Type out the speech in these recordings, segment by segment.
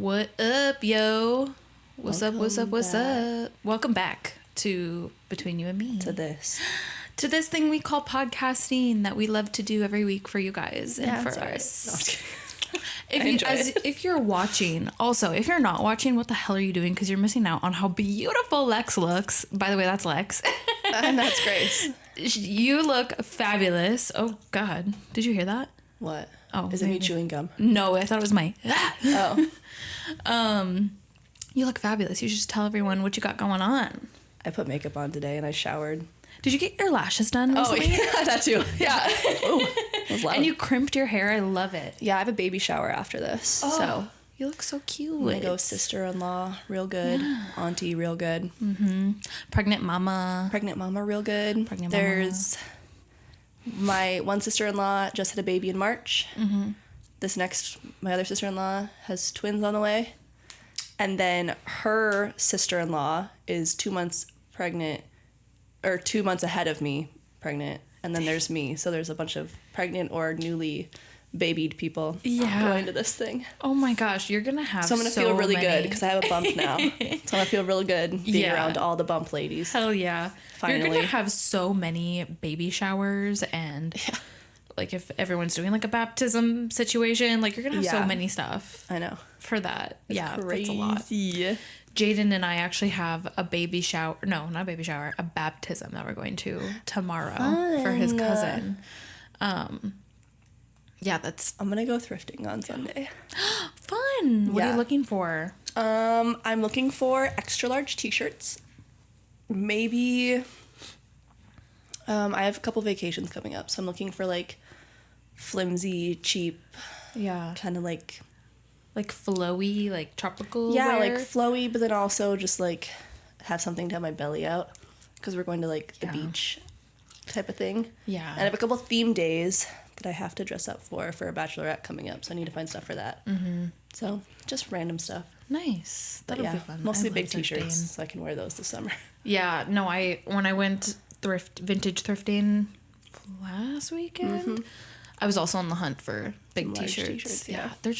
What up, yo? What's up? Welcome back to Between You and Me. To this thing we call podcasting that we love to do every week for you guys and for right. us. No, If you're watching, also, if you're not watching, what the hell are you doing? Because you're missing out on how beautiful Lex looks. By the way, that's Lex. and that's Grace. You look fabulous. Oh, God. Did you hear that? What? Oh, is it me chewing gum? No, I thought it was my... Oh. You look fabulous. You should just tell everyone what you got going on. I put makeup on today and I showered. Did you get your lashes done recently? Oh, yeah, that too. Yeah. Ooh, that was loud. And you crimped your hair. I love it. Yeah, I have a baby shower after this. Oh, so you look so cute. I'm gonna go sister-in-law, real good. Yeah. Auntie, real good. Mm-hmm. Pregnant mama, real good. There's my one sister-in-law just had a baby in March. Mm-hmm. My other sister-in-law has twins on the way. And then her sister-in-law is 2 months pregnant, or 2 months ahead of me pregnant. And then there's me. So there's a bunch of pregnant or newly babied people going to this thing. Oh my gosh, you're going to have so I'm going to feel really good because I have a bump now. So I'm going to feel really good being around all the bump ladies. Hell yeah. Finally. You're going to have so many baby showers and... Yeah. Like, if everyone's doing, like, a baptism situation, like, you're going to have so many stuff. I know. For that. It's crazy. That's a lot. Jaden and I actually have a baby shower. No, not a baby shower. A baptism that we're going to tomorrow for his cousin. Yeah, that's... I'm going to go thrifting on Sunday. Fun! What are you looking for? I'm looking for extra large t-shirts. Maybe... I have a couple vacations coming up, so I'm looking for, like, flimsy, cheap, kind of, like flowy, like, tropical wear? like, flowy, but then also just, like, have something to have my belly out, because we're going to, like, the beach type of thing. Yeah. And I have a couple theme days that I have to dress up for a bachelorette coming up, so I need to find stuff for that. Mm-hmm. So, just random stuff. Nice. That'll be fun. Mostly big t-shirts, so I can wear those this summer. Yeah, no, when I went... vintage thrifting last weekend. I was also on the hunt for big t-shirts. Yeah, they're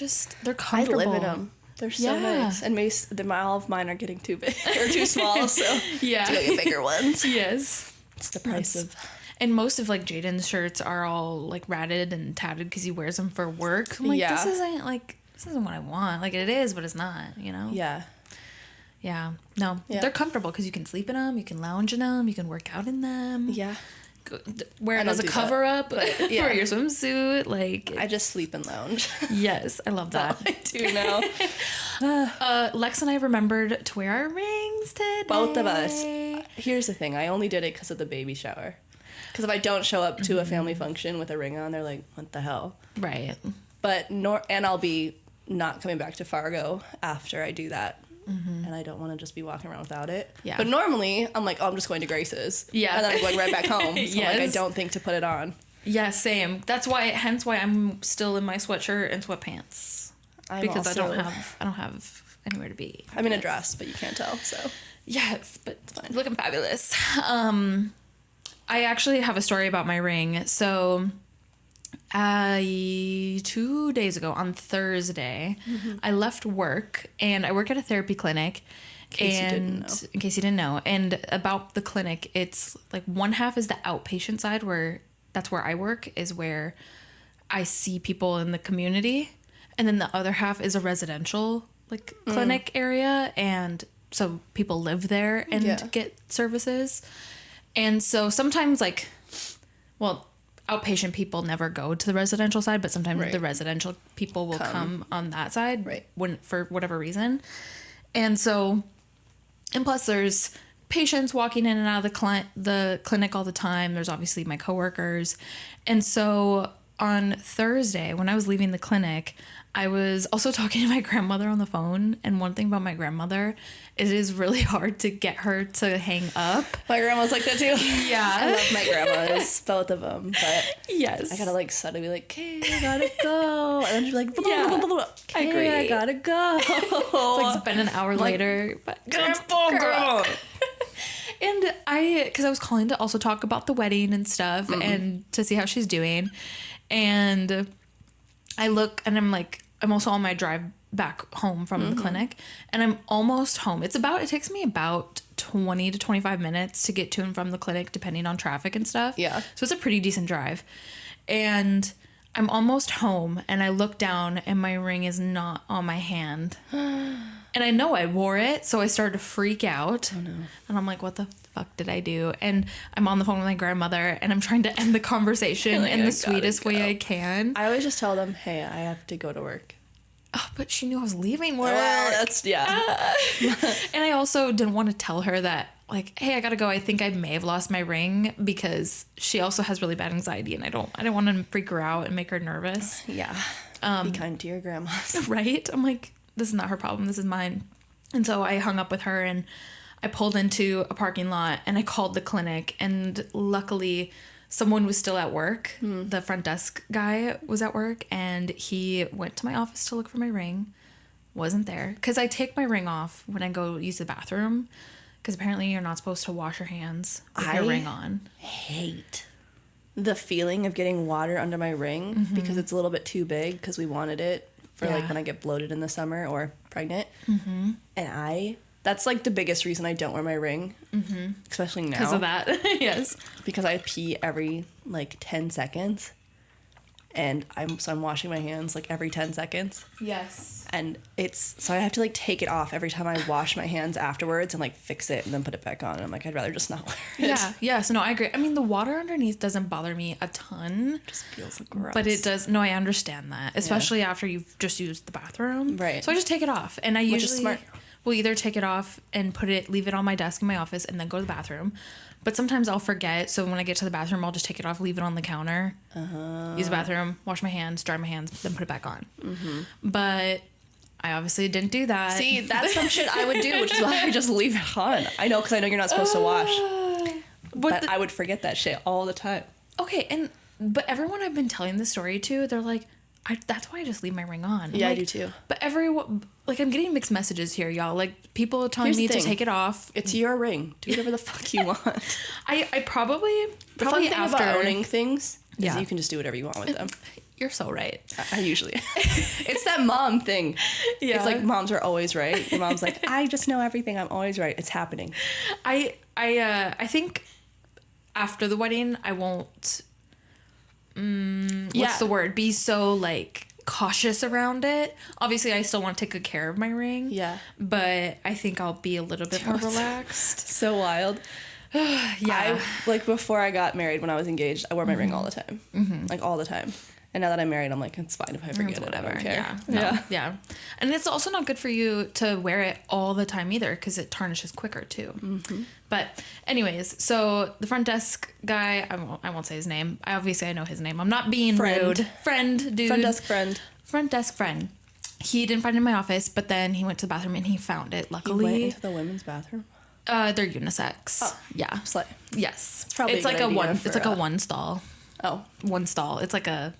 comfortable. I live in them. They're so nice. And all of mine are getting too big or too small, so to go get bigger ones. Yes, it's the price of. And most of like Jaden's shirts are all like ratted and tatted because he wears them for work. I'm like, this isn't what I want. Like it is, but it's not. You know. Yeah. Yeah. No, they're comfortable because you can sleep in them, you can lounge in them, you can work out in them. Yeah. Wear it as a cover up for your swimsuit. Like I just sleep and lounge. Yes, I love that. I do now. Lex and I remembered to wear our rings today. Both of us. Here's the thing. I only did it because of the baby shower. Because if I don't show up to a family function with a ring on, they're like, what the hell? Right. But and I'll be not coming back to Fargo after I do that. Mm-hmm. And I don't want to just be walking around without it. Yeah. But normally, I'm like, I'm just going to Grace's. Yeah. And then I'm going right back home. So like, I don't think to put it on. Yeah, same. Hence why I'm still in my sweatshirt and sweatpants. Because I don't have anywhere to be. I'm in a dress, but you can't tell, so. Yes, but it's fine. Looking fabulous. I actually have a story about my ring. So... 2 days ago on Thursday, I left work and I work at a therapy clinic. In case you didn't know. And about the clinic, it's like one half is the outpatient side that's where I work, is where I see people in the community. And then the other half is a residential clinic area. And so people live there and get services. And so sometimes outpatient people never go to the residential side, but sometimes the residential people will come on that side for whatever reason. And so, and plus there's patients walking in and out of the clinic all the time. There's obviously my coworkers. And so on Thursday, when I was leaving the clinic, I was also talking to my grandmother on the phone. And one thing about my grandmother, it is really hard to get her to hang up. My grandma's like that too. Yeah. I love my grandmas, both of them. But yes. I gotta suddenly be like, okay, I gotta go. And then she's like, okay, I agree. I gotta go. It's been an hour later. But grandma. And because I was calling to also talk about the wedding and stuff and to see how she's doing. And I look and I'm also on my drive back home from the clinic, and I'm almost home. It takes me about 20 to 25 minutes to get to and from the clinic, depending on traffic and stuff. Yeah. So it's a pretty decent drive. And I'm almost home, and I look down, and my ring is not on my hand. And I know I wore it, so I started to freak out. Oh, no. And I'm like, what the fuck did I do? And I'm on the phone with my grandmother, and I'm trying to end the conversation in the sweetest way I can. I always just tell them, hey, I have to go to work. Oh, but she knew I was leaving work. Well, that's, yeah. And I also didn't want to tell her that, like, hey, I gotta go. I think I may have lost my ring, because she also has really bad anxiety, and I don't want to freak her out and make her nervous. Yeah. Be kind to your grandmas. Right? I'm like, this is not her problem. This is mine. And so I hung up with her, and I pulled into a parking lot, and I called the clinic, and luckily someone was still at work. The front desk guy was at work, and he went to my office to look for my ring. Wasn't there. Because I take my ring off when I go use the bathroom, because apparently you're not supposed to wash your hands with your ring on. Hate the feeling of getting water under my ring because it's a little bit too big, because we wanted it for like when I get bloated in the summer or pregnant. And that's like the biggest reason I don't wear my ring, especially now. Because of that. Yes. Because I pee every like 10 seconds, and I'm washing my hands like every 10 seconds. Yes. And so I have to like take it off every time I wash my hands afterwards and like fix it and then put it back on. And I'm like, I'd rather just not wear it. Yeah. Yeah. So no, I agree. I mean, the water underneath doesn't bother me a ton. It just feels gross. But it does. No, I understand that, especially after you've just used the bathroom. Right. So I just take it off, and I Which is usually smart. will either take it off and leave it on my desk in my office, and then go to the bathroom. But sometimes I'll forget, so when I get to the bathroom, I'll just take it off, leave it on the counter, use the bathroom, wash my hands, dry my hands, then put it back on. But I obviously didn't do that. See, that's some shit I would do, which is why I just leave it on. I know, because I know you're not supposed to wash. But I would forget that shit all the time. Okay, but everyone I've been telling this story to, they're like, that's why I just leave my ring on. Yeah, like, I do too. But everyone, like, I'm getting mixed messages here, y'all. Like, people are telling me to take it off. It's your ring. Do whatever the fuck you want. I probably The fun thing after about owning things is Yeah. you can just do whatever you want with them. You're so right. I usually. It's that mom thing. Yeah. It's like moms are always right. Your mom's like, I just know everything. I'm always right. It's happening. I think after the wedding, I won't. What's the word? Be so like cautious around it. Obviously, I still want to take good care of my ring. Yeah. But I think I'll be a little bit more relaxed. So wild. Yeah. Like before I got married, when I was engaged, I wore my ring all the time. Like all the time. And now that I'm married, I'm like, it's fine if I forget it. Whatever. I don't care. Yeah. No, yeah. And it's also not good for you to wear it all the time either, because it tarnishes quicker too. But anyways, so the front desk guy, I won't say his name. I know his name. I'm not being rude. Friend, dude. Front desk friend. Front desk friend. He didn't find it in my office, but then he went to the bathroom and he found it. Luckily, He went into the women's bathroom. They're unisex. Oh. Yeah. Slay. Yes. It's probably like a good a one. idea It's like for, a one stall. Oh. One stall. It's like a.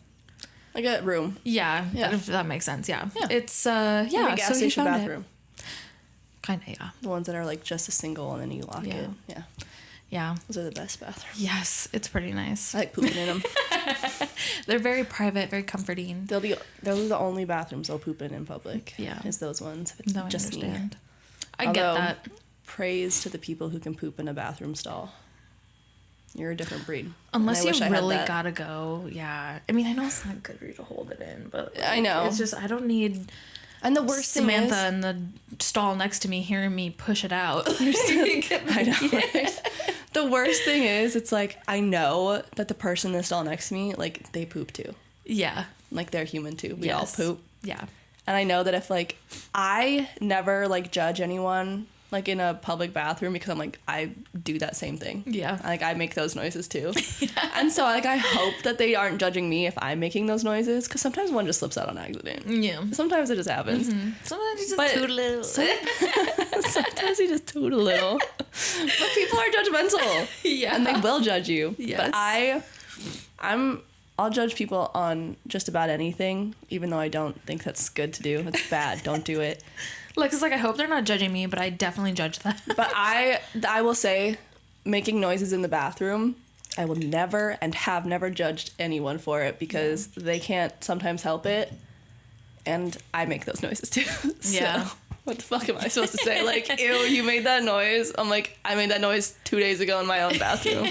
Like a room. Yeah. If that makes sense. Yeah. Yeah. It's Like a gas so station he found bathroom. Kind of. Yeah. The ones that are like just a single and then you lock it. Yeah. Yeah. Those are the best bathrooms. Yes, it's pretty nice. I like pooping in them. They're very private, very comforting. Those are the only bathrooms I'll poop in public. Yeah. Is those ones. No, I just understand. me. I Although, get that. Praise to the people who can poop in a bathroom stall. You're a different breed. Unless you really gotta go, yeah. I mean, I know it's not good for you to hold it in, but like, I know. it's just I don't need. And the worst Samantha thing is, in the stall next to me hearing me push it out. I know. Right? The worst thing is, it's like I know that the person in the stall next to me, like they poop too. Yeah. Like they're human too. We all poop. Yeah. And I know that if like I never like judge anyone like in a public bathroom because I'm like I do that same thing. Yeah. Like I make those noises too. And so like I hope that they aren't judging me if I'm making those noises, because sometimes one just slips out on accident. Yeah. Sometimes it just happens. Sometimes you just toot a little. Sometimes you just toot a little. But people are judgmental. Yeah. And they will judge you. Yes. But I'll judge people on just about anything, even though I don't think that's good to do. It's bad. Don't do it. Like, it's like I hope they're not judging me, but I definitely judge them. But I will say, making noises in the bathroom, I will never and have never judged anyone for it, because they can't sometimes help it. And I make those noises too. Yeah. So, what the fuck am I supposed to say? Like, ew, you made that noise. I'm like, I made that noise 2 days ago in my own bathroom.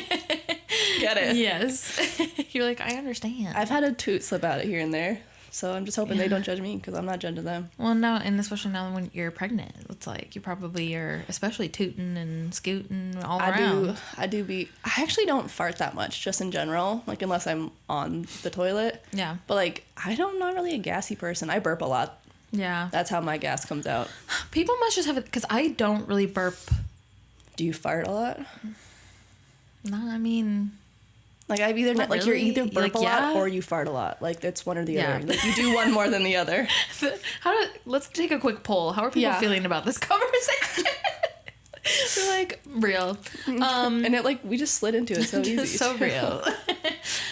Get it? Yes. You're like, I understand. I've had a toot slip out here and there. So I'm just hoping they don't judge me because I'm not judging them. Well, no, and especially now when you're pregnant, it's like you probably are, especially tooting and scooting all around. I actually don't fart that much, just in general, like unless I'm on the toilet. Yeah. But like, I'm not really a gassy person. I burp a lot. Yeah. That's how my gas comes out. People must just have it, because I don't really burp. Do you fart a lot? No, I mean... Like, I've either, Not like, really. you're either burp a lot or you fart a lot. Like, it's one or the other. Like, you do one more than the other. Let's take a quick poll. How are people feeling about this conversation? They're like, real. And it, like, we just slid into it so easy. So real.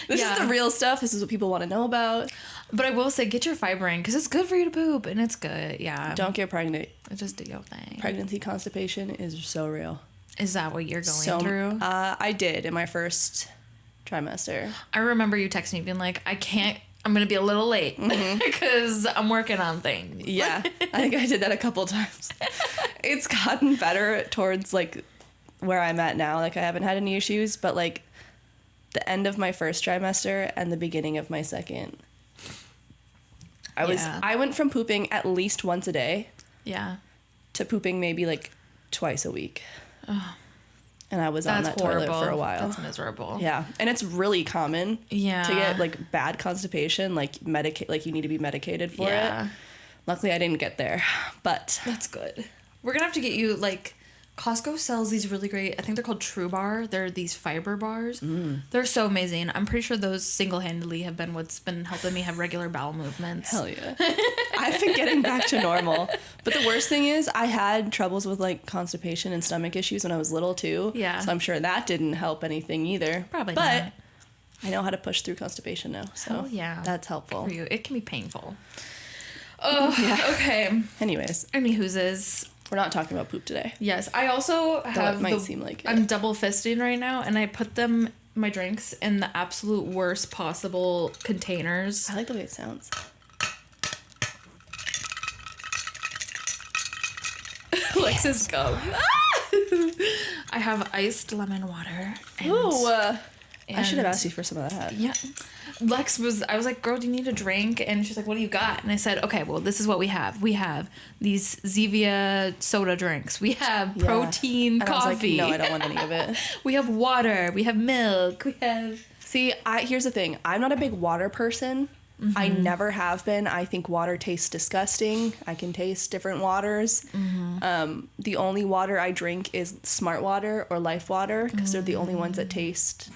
This is the real stuff. This is what people want to know about. But I will say, get your fiber in, because it's good for you to poop, and it's good. Yeah. Don't get pregnant. Just do your thing. Pregnancy constipation is so real. Is that what you're going through? I did in my first trimester. I remember you texting me being like, I'm going to be a little late because I'm working on things. Yeah. I think I did that a couple times. It's gotten better towards like where I'm at now. Like I haven't had any issues, but like the end of my first trimester and the beginning of my second, I went from pooping at least once a day. Yeah. To pooping maybe like twice a week. Oh. And I was on that toilet for a while. That's miserable. Yeah. And it's really common to Yeah. get like bad constipation, like you need to be medicated for it. Luckily I didn't get there, but that's good. We're going to have to get you like Costco sells these really great, I think they're called True Bar. They're these fiber bars. They're so amazing. I'm pretty sure those single-handedly have been what's been helping me have regular bowel movements. Hell yeah. I've been getting back to normal. But the worst thing is I had troubles with like constipation and stomach issues when I was little too. Yeah. So I'm sure that didn't help anything either. Probably but not. I know how to push through constipation now. So yeah. That's helpful. For you. It can be painful. Oh, yeah. Okay. Anyways. Anywho's. We're not talking about poop today. Yes, I also have. It might seem like it. I'm double fisting right now, and I put my drinks in the absolute worst possible containers. I like the way it sounds. Lex's go. I have iced lemon water. And, I should have asked you for some of that. Yeah. I was like, girl, do you need a drink? And she's like, what do you got? And I said, okay, well, this is what we have. We have these Zevia soda drinks. We have protein and coffee. I was like, no, I don't want any of it. We have water. We have milk. We have... See, here's the thing. I'm not a big water person. I never have been. I think water tastes disgusting. I can taste different waters. The only water I drink is Smart Water or Life Water because they're the only ones that taste...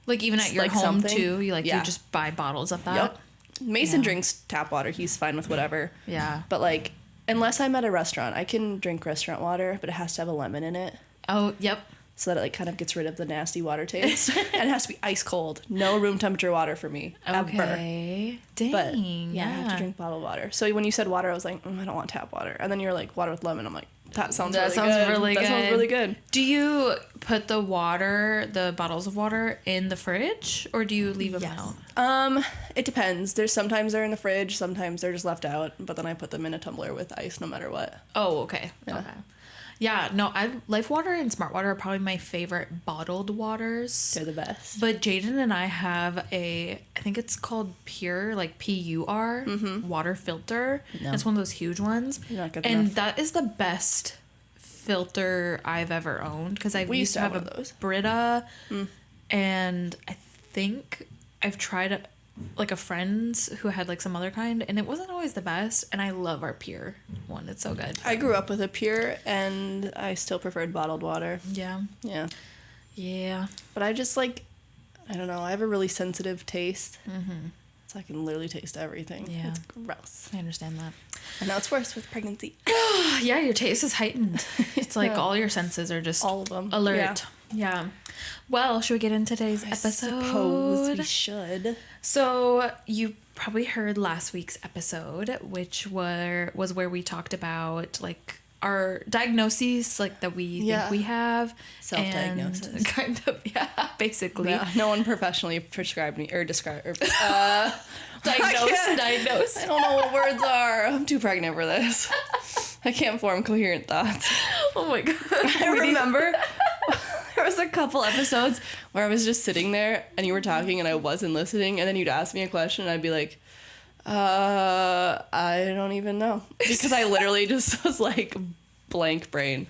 Like even at your like home something. Too, you just buy bottles of that. Yep. Mason drinks tap water. He's fine with whatever. Yeah. But like, unless I'm at a restaurant, I can drink restaurant water, but it has to have a lemon in it. Oh, yep. So that it like kind of gets rid of the nasty water taste. And it has to be ice cold. No room temperature water for me. Okay. Dang. But yeah, I have to drink bottled water. So when you said water, I was like, I don't want tap water. And then you're like, water with lemon. I'm like, that sounds really good. That sounds really good. Do you put the bottles of water in the fridge, or do you leave them out? It depends. Sometimes they're in the fridge, sometimes they're just left out, but then I put them in a tumbler with ice no matter what. Oh, okay. Yeah. Okay. Yeah, no, Life Water and Smart Water are probably my favorite bottled waters. They're the best. But Jaden and I have I think it's called Pure, like PUR, water filter. No. It's one of those huge ones. You're not good and enough. that is the best filter I've ever owned because I used to have one of those. Brita, and I think I've tried like a friend's who had like some other kind, and it wasn't always the best, and I love our Pure one. It's so good. I grew up with a Pure, and I still preferred bottled water. Yeah. But I just like, I don't know, I have a really sensitive taste, so I can literally taste everything. Yeah. It's gross. I understand that. And now it's worse with pregnancy. Yeah, your taste is heightened. It's like all your senses are just all of them alert. Yeah. Well, should we get into today's episode? I suppose we should. So you probably heard last week's episode, which was where we talked about like our diagnoses like that we think we have. Self-diagnosis. And kind of, basically. Yeah, no one professionally prescribed me or described or diagnose. I don't know what words are. I'm too pregnant for this. I can't form coherent thoughts. Oh my god. I remember there was a couple episodes where I was just sitting there and you were talking and I wasn't listening, and then you'd ask me a question and I'd be like, I don't even know. Because I literally just was like blank brain.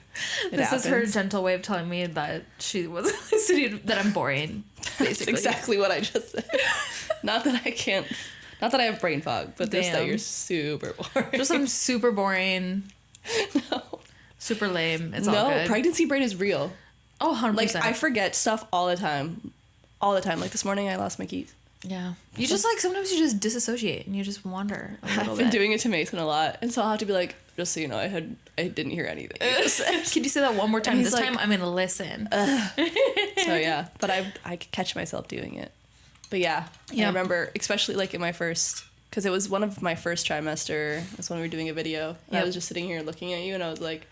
This is her gentle way of telling me that she wasn't listening, that I'm boring. Basically. That's exactly what I just said. Not that I have brain fog, but just that you're super boring. Just I'm super boring. No. Super lame. It's all good. No, pregnancy brain is real. Oh, 100%. Like, I forget stuff all the time. All the time. Like, this morning I lost my keys. Yeah. You just, like, sometimes you just disassociate and you just wander a little I've been doing it to Mason a lot, and so I'll have to be like, just so you know, I didn't hear anything. Can you say that one more time? This time I'm gonna listen. So yeah, but I could catch myself doing it. But yeah, I remember, especially like in my first, because it was one of my first trimester. That's when we were doing a video. And I was just sitting here looking at you, and I was like,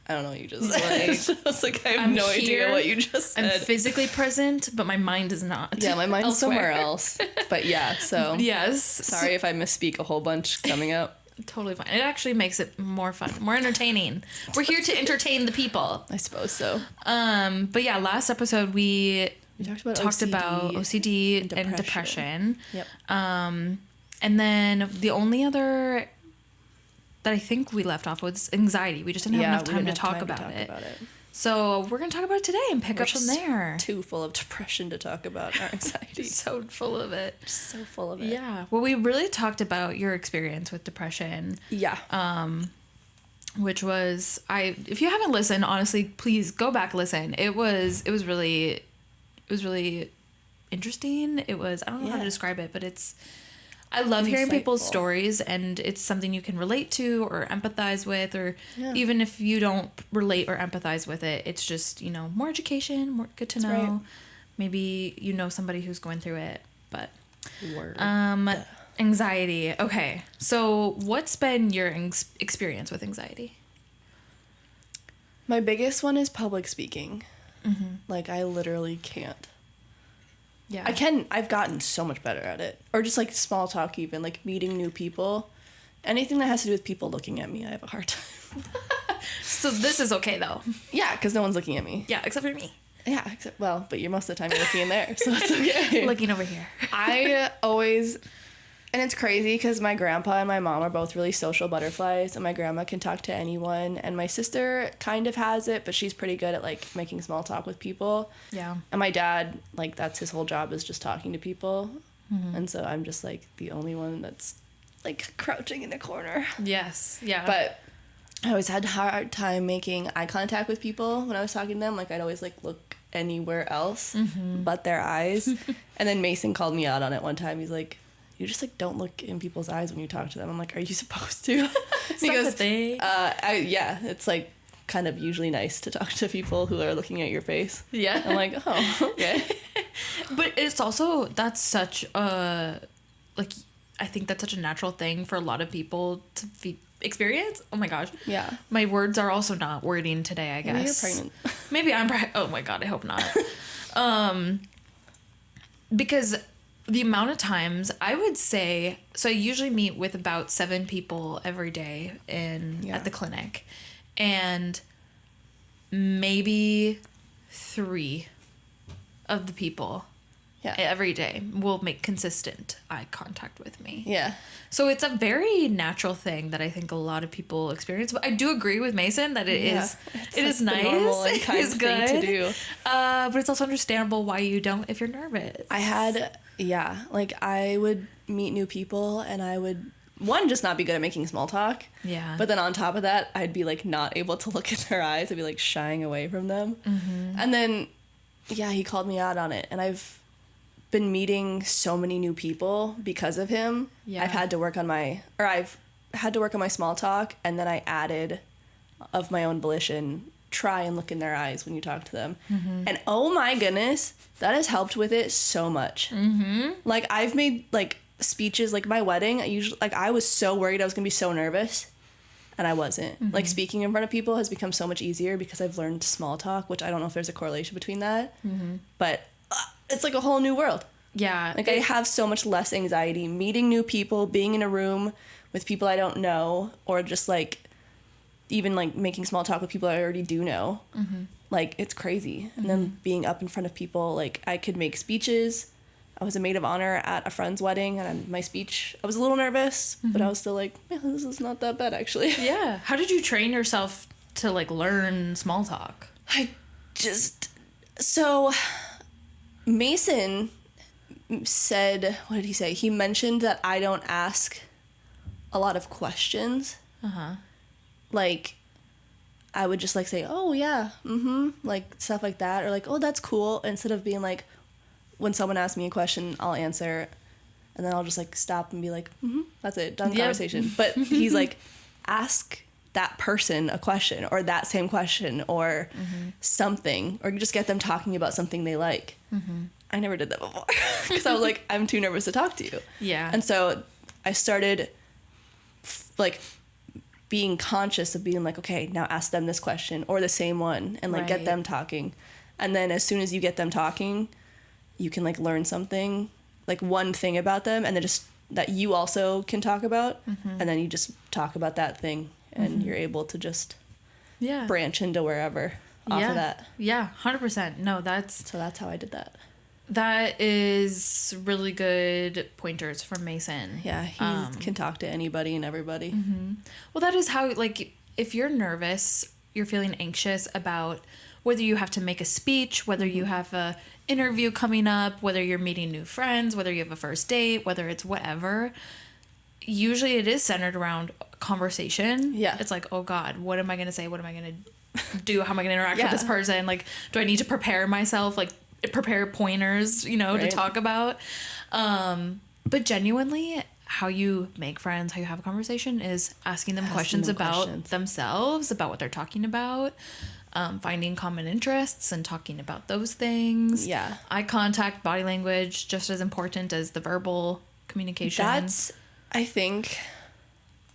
I don't know what you just said. I was like, I have no idea what you just said. I'm physically present, but my mind is not. Yeah, my mind's somewhere else. But yeah, so. Yes. Sorry if I misspeak a whole bunch coming up. Totally fine. It actually makes it more fun, more entertaining. We're here to entertain the people. I suppose so. But yeah, last episode we talked about OCD and depression. Yep. And then the only other that I think we left off was anxiety. We just didn't have enough time to talk about it. So we're going to talk about it today and pick up from there. Too full of depression to talk about our anxiety. So full of it. So full of it. Yeah. Well, we really talked about your experience with depression. Yeah. Which was, if you haven't listened, honestly, please go back, listen. It was really interesting. I don't know how to describe it, but I love hearing people's stories, and it's something you can relate to or empathize with, or even if you don't relate or empathize with it, it's just, more education, more good to know. Right. Maybe you know somebody who's going through it, but anxiety. Okay. So what's been your experience with anxiety? My biggest one is public speaking. Mm-hmm. Like, I literally can't. Yeah. I've gotten so much better at it. Or just, like, small talk even, like, meeting new people. Anything that has to do with people looking at me, I have a hard time. So this is okay, though. Yeah, because no one's looking at me. Yeah, except for me. Yeah, but you're most of the time you're looking in there, so it's okay. Looking over here. I always... And it's crazy because my grandpa and my mom are both really social butterflies, and my grandma can talk to anyone, and my sister kind of has it, but she's pretty good at, like, making small talk with people. Yeah. And my dad, like, that's his whole job, is just talking to people. Mm-hmm. And so I'm just, like, the only one that's, like, crouching in a corner. Yes. Yeah. But I always had a hard time making eye contact with people when I was talking to them. Like, I'd always, like, look anywhere else but their eyes. And then Mason called me out on it one time. He's like, you just, like, don't look in people's eyes when you talk to them. I'm like, are you supposed to? He goes, yeah, it's, like, kind of usually nice to talk to people who are looking at your face. Yeah. I'm like, oh, okay. But it's also, that's such a, like, I think that's such a natural thing for a lot of people to experience. Oh, my gosh. Yeah. My words are also not wording today, I guess. Maybe you're pregnant. Maybe I'm pregnant. Oh, my God, I hope not. Because... the amount of times, I would say, so I usually meet with about 7 people every day at the clinic, and maybe 3 of the people every day will make consistent eye contact with me. Yeah. So it's a very natural thing that I think a lot of people experience. But I do agree with Mason that it is nice. Normal and kind it's of good thing to do. But it's also understandable why you don't if you're nervous. Like, I would meet new people, and I would, just not be good at making small talk. Yeah. But then on top of that, I'd be, like, not able to look in their eyes. I'd be, like, shying away from them. Mm-hmm. And then, he called me out on it. And I've been meeting so many new people because of him. Yeah. I've had to work on my small talk, and then I added, of my own volition, try and look in their eyes when you talk to them. Mm-hmm. And oh my goodness, that has helped with it so much. Mm-hmm. Like, I've made, like, speeches, like, my wedding, I was so worried I was gonna be so nervous, and I wasn't. Like, speaking in front of people has become so much easier because I've learned small talk, which I don't know if there's a correlation between that, but it's like a whole new world. Yeah. Like, I have so much less anxiety meeting new people, being in a room with people I don't know, or just, like, even, like, making small talk with people I already do know. Like, it's crazy. And then being up in front of people, like, I could make speeches. I was a maid of honor at a friend's wedding, and my speech, I was a little nervous, but I was still like, yeah, this is not that bad, actually. Yeah. How did you train yourself to, like, learn small talk? So, Mason said, what did he say? He mentioned that I don't ask a lot of questions. Like, I would just, like, say, oh, yeah, like, stuff like that, or, like, oh, that's cool, instead of being, like, when someone asks me a question, I'll answer, and then I'll just, like, stop and be like, that's it, done conversation. But he's like, ask that person a question, or that same question, or something, or just get them talking about something they like. I never did that before, because I was like, I'm too nervous to talk to you. Yeah. And so I started, like, being conscious of being like, okay, now ask them this question, or the same one, and, like, get them talking. And then as soon as you get them talking, you can, like, learn something, like, one thing about them, and then just that you also can talk about, and then you just talk about that thing, and you're able to just branch into wherever off of that. Yeah, 100%. No, so that's how I did that. That is really good pointers from Mason. Yeah, he can talk to anybody and everybody. Well, that is how, like, if you're nervous, you're feeling anxious about whether you have to make a speech, whether you have a interview coming up, whether you're meeting new friends, whether you have a first date, whether it's whatever, usually it is centered around conversation. Yeah. It's like, oh God, what am I going to say? What am I going to do? How am I going to interact with this person? Like, do I need to prepare myself? Like, prepare pointers, you know, to talk about. But genuinely, how you make friends, how you have a conversation is asking them questions about themselves, about what they're talking about. Finding common interests and talking about those things. Yeah. Eye contact, body language, just as important as the verbal communication. That's, I think,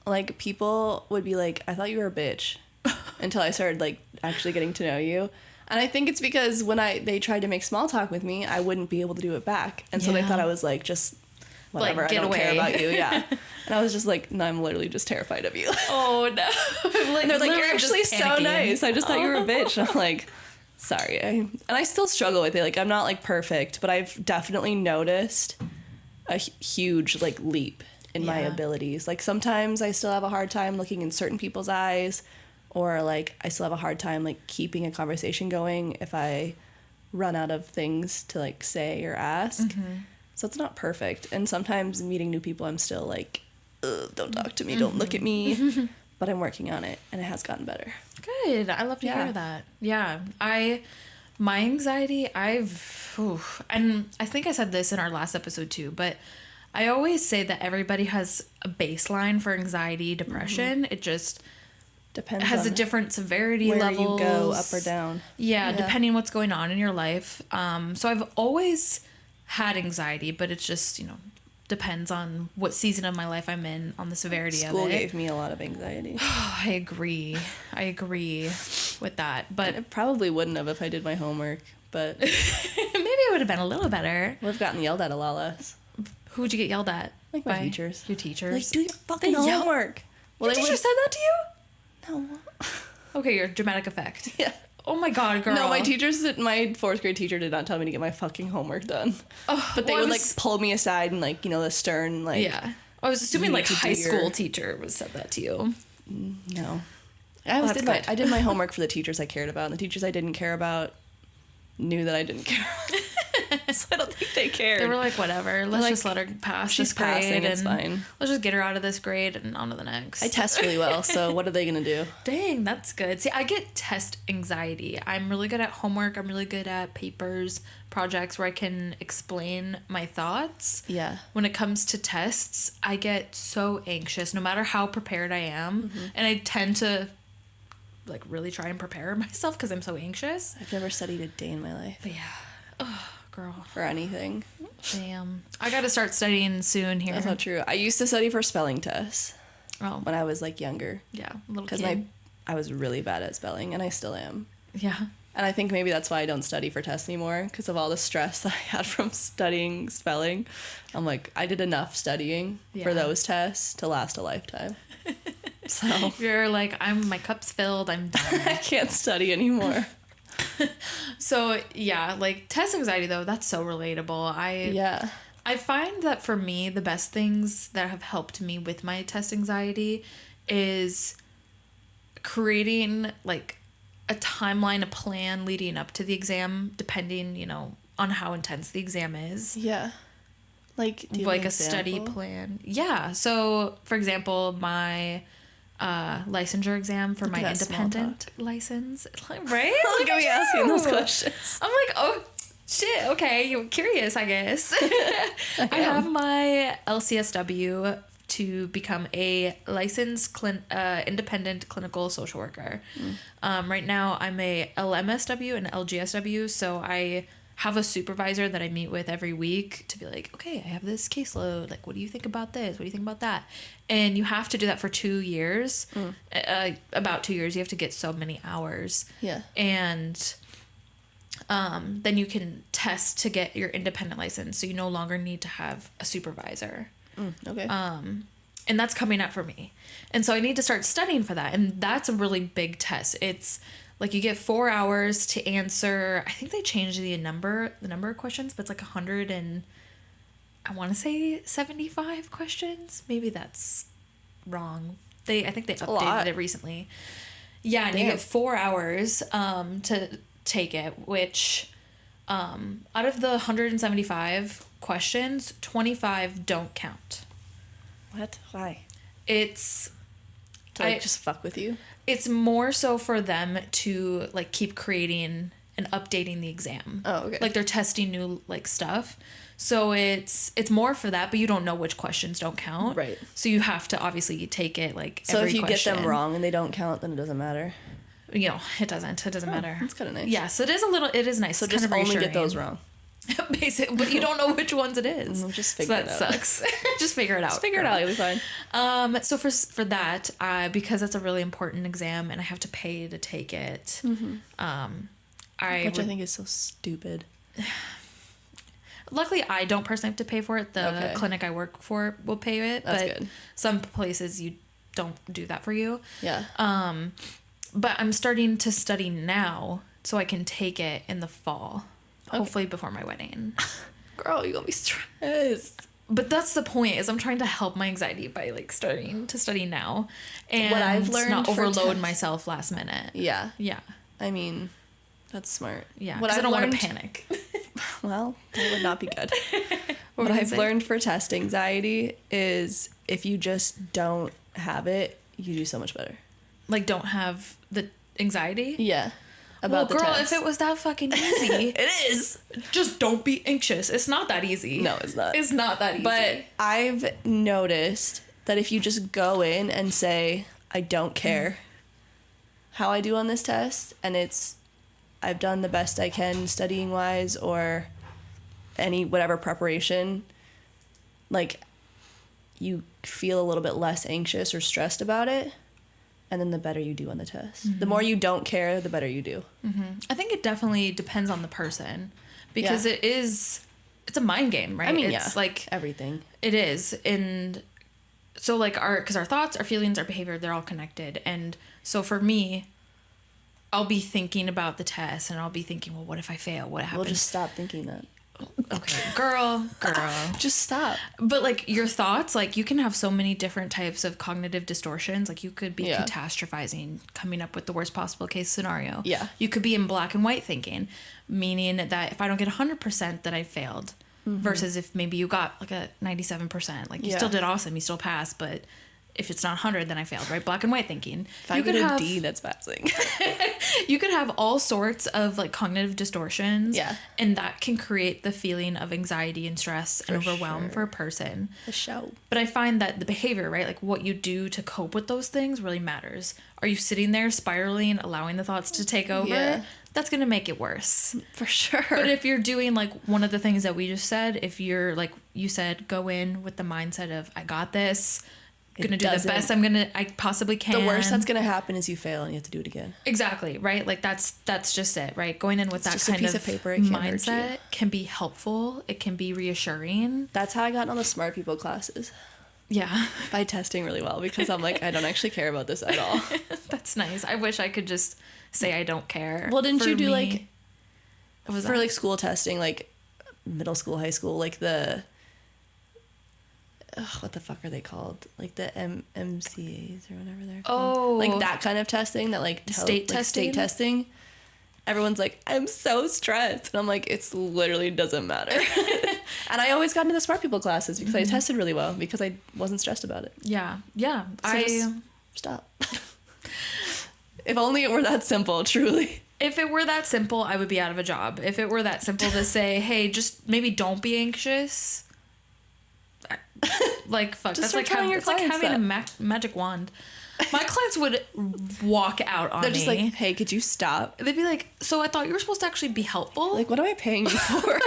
like, people would be like, I thought you were a bitch, until I started, like, actually getting to know you. And I think it's because when they tried to make small talk with me, I wouldn't be able to do it back. And so they thought I was, like, just whatever, like, I don't care about you. Yeah. And I was just like, no, I'm literally just terrified of you. Oh, no. Like, and they're like, you're actually so nice. I just thought you were a bitch. And I'm like, sorry. And I still struggle with it. Like, I'm not, like, perfect, but I've definitely noticed a huge, like, leap in my abilities. Like, sometimes I still have a hard time looking in certain people's eyes, or, like, I still have a hard time, like, keeping a conversation going if I run out of things to, like, say or ask. So it's not perfect. And sometimes meeting new people, I'm still like, don't talk to me, don't look at me. But I'm working on it, and it has gotten better. Good. I love to hear that. Yeah. My anxiety, and I think I said this in our last episode too, but I always say that everybody has a baseline for anxiety, depression. It just depends has on a different severity where levels. you go, up or down. Yeah, depending what's going on in your life. So I've always had anxiety, but it's just, you know, depends on what season of my life I'm in, on the severity of it. School gave me a lot of anxiety. I agree with that. But it probably wouldn't have if I did my homework, but maybe it would have been a little better. Would have gotten yelled at a lot less. Who would you get yelled at? Like my teachers. Your teachers? Like, do your fucking homework. Well, your teacher said that to you? No. Okay, your dramatic effect. Yeah. Oh my God, girl. No, my 4th grade teacher did not tell me to get my fucking homework done. Oh, but they would, like, pull me aside and, like, you know, the stern, like... Yeah. I was assuming, like, high school teacher said that to you. No. I did my homework for the teachers I cared about, and the teachers I didn't care about knew that I didn't care. So I don't think they cared. They were like, whatever, let's just let her pass this grade. Passing, it's fine. Let's just get her out of this grade and on to the next. I test really well, so what are they going to do? Dang, that's good. See, I get test anxiety. I'm really good at homework. I'm really good at papers, projects where I can explain my thoughts. Yeah. When it comes to tests, I get so anxious no matter how prepared I am. And I tend to, like, really try and prepare myself because I'm so anxious. I've never studied a day in my life. But yeah. Oh, girl. For anything. Damn. I got to start studying soon here. That's not true. I used to study for spelling tests. when I was like younger. Yeah, little because kid. I was really bad at spelling, and I still am. Yeah. And I think maybe that's why I don't study for tests anymore, because of all the stress that I had from studying spelling. I'm like, I did enough studying for those tests to last a lifetime. So you're like, my cup's filled, I'm done. I can't study anymore. So yeah, like test anxiety though, that's so relatable. I find that for me, the best things that have helped me with my test anxiety is creating like a timeline, a plan leading up to the exam, depending, you know, on how intense the exam is. Yeah. Like, do you like a study plan. Yeah. So, for example, my licensure exam for my independent license. Right? Look at me asking those questions. I'm like, oh, shit. Okay. You're curious, I guess. I have my LCSW to become a licensed independent clinical social worker. Right now, I'm a LMSW and LGSW, so I have a supervisor that I meet with every week to be like, okay, I have this caseload. Like, what do you think about this? What do you think about that? And you have to do that for 2 years. About 2 years, you have to get so many hours. Yeah. And then you can test to get your independent license, so you no longer need to have a supervisor. Okay. And that's coming up for me. And so I need to start studying for that. And that's a really big test. It's like you get 4 hours to answer. I think they changed the number of questions, but it's like 100 and I want to say 75 questions. Maybe that's wrong. I think they updated it recently. Yeah, and you get 4 hours to take it, which out of the 175 questions, 25 don't count. What? Why? It's to just fuck with you. It's more so for them to like keep creating and updating the exam. Oh, okay. Like they're testing new like stuff. So it's more for that, but you don't know which questions don't count. Right. So you have to obviously take it like every question. So if you get them wrong and they don't count, then it doesn't matter. You know, it doesn't matter. That's kind of nice. Yeah, so it is nice. So it's just kind of only get those wrong. Basically, but you don't know which ones it is. Just figure it out. So that sucks. Just figure it out. Just figure it out. You'll be fine. So for that, because that's a really important exam and I have to pay to take it. I think is so stupid. Luckily, I don't personally have to pay for it. The clinic I work for will pay it. That's but good. Some places you don't do that for you. Yeah. But I'm starting to study now so I can take it in the fall. Hopefully before my wedding. Girl, you gonna be stressed. But that's the point, is I'm trying to help my anxiety by like starting to study now. And what I've learned not overload myself last minute. Yeah. Yeah. I mean, that's smart. Yeah. Because I don't want to panic. Well, that would not be good. What I've learned for test anxiety is if you just don't have it, you do so much better. Like don't have the anxiety? Yeah. About well, girl, if it was that fucking easy. It is. Just don't be anxious. It's not that easy. No, it's not. It's not that easy. But I've noticed that if you just go in and say, I don't care how I do on this test, and I've done the best I can studying wise or whatever preparation, like you feel a little bit less anxious or stressed about it. And then the better you do on the test. Mm-hmm. The more you don't care, the better you do. Mm-hmm. I think it definitely depends on the person because it's a mind game, right? I mean, it's like everything. It is. And so like because our thoughts, our feelings, our behavior, they're all connected. And so for me, I'll be thinking about the test and I'll be thinking, well, what if I fail? What happens? Well, just stop thinking that. Okay, girl. Just stop. But like your thoughts, like you can have so many different types of cognitive distortions. Like you could be catastrophizing, coming up with the worst possible case scenario. Yeah. You could be in black and white thinking, meaning that if I don't get 100%, that I failed. Mm-hmm. Versus if maybe you got like a 97%, like you still did awesome, you still passed, but if it's not 100, then I failed, right? Black and white thinking. If I get a D, that's passing. You could have all sorts of like cognitive distortions. Yeah. And that can create the feeling of anxiety and stress and overwhelm for a person. The show. But I find that the behavior, right? Like what you do to cope with those things really matters. Are you sitting there spiraling, allowing the thoughts to take over? Yeah. That's going to make it worse. For sure. But if you're doing like one of the things that we just said, if you're like you said, go in with the mindset of I got this, gonna do the best I possibly can. The worst that's gonna happen is you fail and you have to do it again. Exactly, right? Like that's just it, right? Going in with that kind of paper, mindset can be helpful. It can be reassuring. That's how I got in all the smart people classes. Yeah. By testing really well, because I'm like, I don't actually care about this at all. That's nice. I wish I could just say I don't care. Well, didn't you do like for that? Like school testing, like middle school, high school, like the what the fuck are they called? Like the MCAs or whatever they're called. Like that kind of testing that like state testing. Everyone's like, I'm so stressed. And I'm like, it's literally doesn't matter. And I always got into the smart people classes because I tested really well because I wasn't stressed about it. Yeah. Yeah. So stop. If only it were that simple, truly. If it were that simple, I would be out of a job. If it were that simple to say, hey, just maybe don't be anxious. Like, fuck. Just that's like having a magic wand. My clients would walk out on me. They're just like, hey, could you stop? They'd be like, so I thought you were supposed to actually be helpful. Like, what am I paying you for?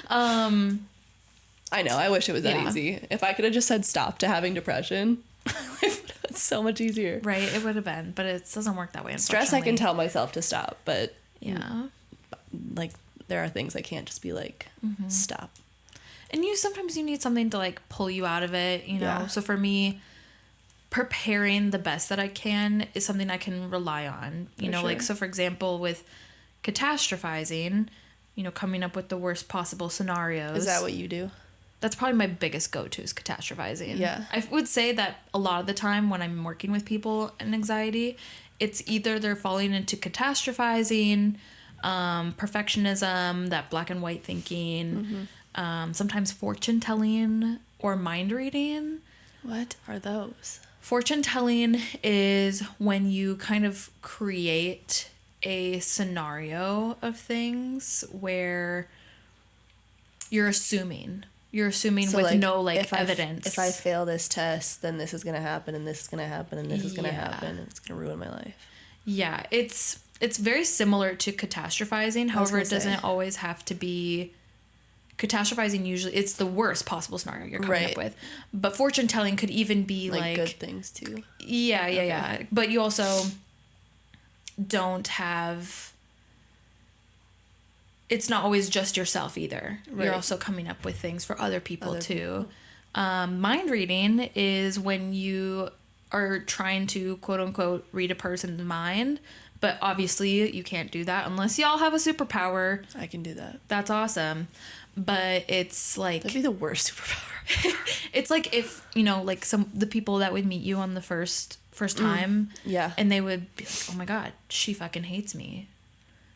I know. I wish it was that easy. If I could have just said stop to having depression, it's so much easier. Right. It would have been, but it doesn't work that way. Stress, I can tell myself to stop, but yeah, like there are things I can't just be like, stop. And sometimes you need something to like pull you out of it, you know? Yeah. So for me, preparing the best that I can is something I can rely on, you know, like, so for example, with catastrophizing, you know, coming up with the worst possible scenarios. Is that what you do? That's probably my biggest go-to is catastrophizing. Yeah. I would say that a lot of the time when I'm working with people and anxiety, it's either they're falling into catastrophizing, perfectionism, that black and white thinking, sometimes fortune telling or mind reading. What are those? Fortune telling is when you kind of create a scenario of things where you're assuming so with like, no like evidence. If I fail this test, then this is going to happen and this is going to happen and this is going to happen and it's going to ruin my life. Yeah, it's very similar to catastrophizing. However, it doesn't always have to be catastrophizing. Usually it's the worst possible scenario you're coming up with, but fortune telling could even be like good things too. Yeah. But you also don't have, it's not always just yourself either. You're also coming up with things for other people too. Mind reading is when you are trying to quote unquote read a person's mind, but obviously you can't do that unless y'all have a superpower. I can do that. That's awesome. But it's like, that'd be the worst superpower. It's like if, you know, like the people that would meet you on the first time, and they would be like, oh my god, she fucking hates me.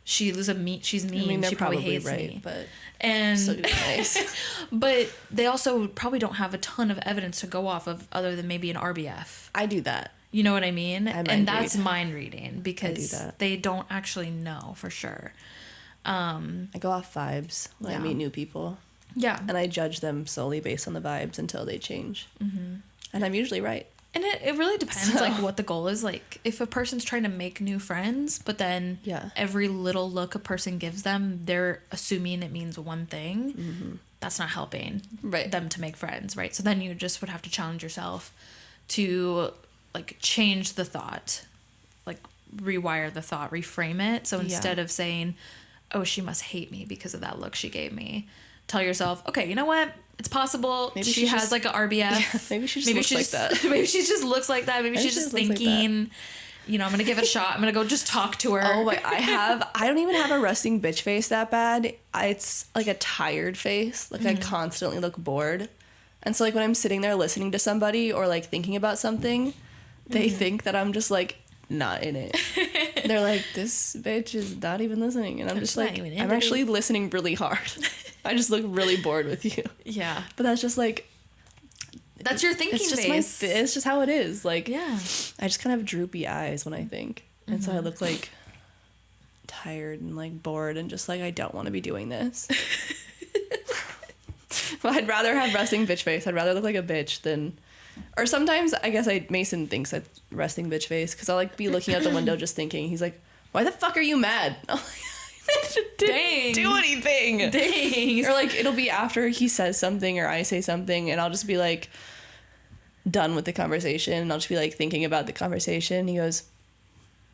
She's mean. I mean, she probably hates me. But and so nice. But they also probably don't have a ton of evidence to go off of other than maybe an RBF. I do that. You know what I mean? And that's mind reading because they don't actually know for sure. I go off vibes when I meet new people. Yeah. And I judge them solely based on the vibes until they change. And I'm usually right. And it really depends, like, what the goal is. Like, if a person's trying to make new friends, but then every little look a person gives them, they're assuming it means one thing, that's not helping them to make friends, right? So then you just would have to challenge yourself to, like, change the thought. Like, rewire the thought, reframe it. So instead of saying, oh, she must hate me because of that look she gave me, tell yourself, okay, you know what? It's possible maybe she has like an RBF. Yeah, maybe she just looks like that. Maybe she just looks like that. Maybe she's just thinking, like, you know, I'm going to give it a shot. I'm going to go just talk to her. Oh my, I don't even have a resting bitch face that bad. It's like a tired face. Like I constantly look bored. And so like when I'm sitting there listening to somebody or like thinking about something, they think that I'm just like not in it. They're like, this bitch is not even listening. And I'm just like, I'm actually listening really hard. I just look really bored with you. Yeah. But that's just like, that's your thinking face. It's just how it is. Like, yeah. I just kind of have droopy eyes when I think. And so I look like tired and like bored and just like, I don't want to be doing this. But I'd rather have resting bitch face. I'd rather look like a bitch than, or sometimes I guess Mason thinks that resting bitch face because I'll like be looking out the window just thinking. He's like, why the fuck are you mad? Dang. Do anything. Dang. Or like it'll be after he says something or I say something and I'll just be like, done with the conversation, and I'll just be like thinking about the conversation. He goes,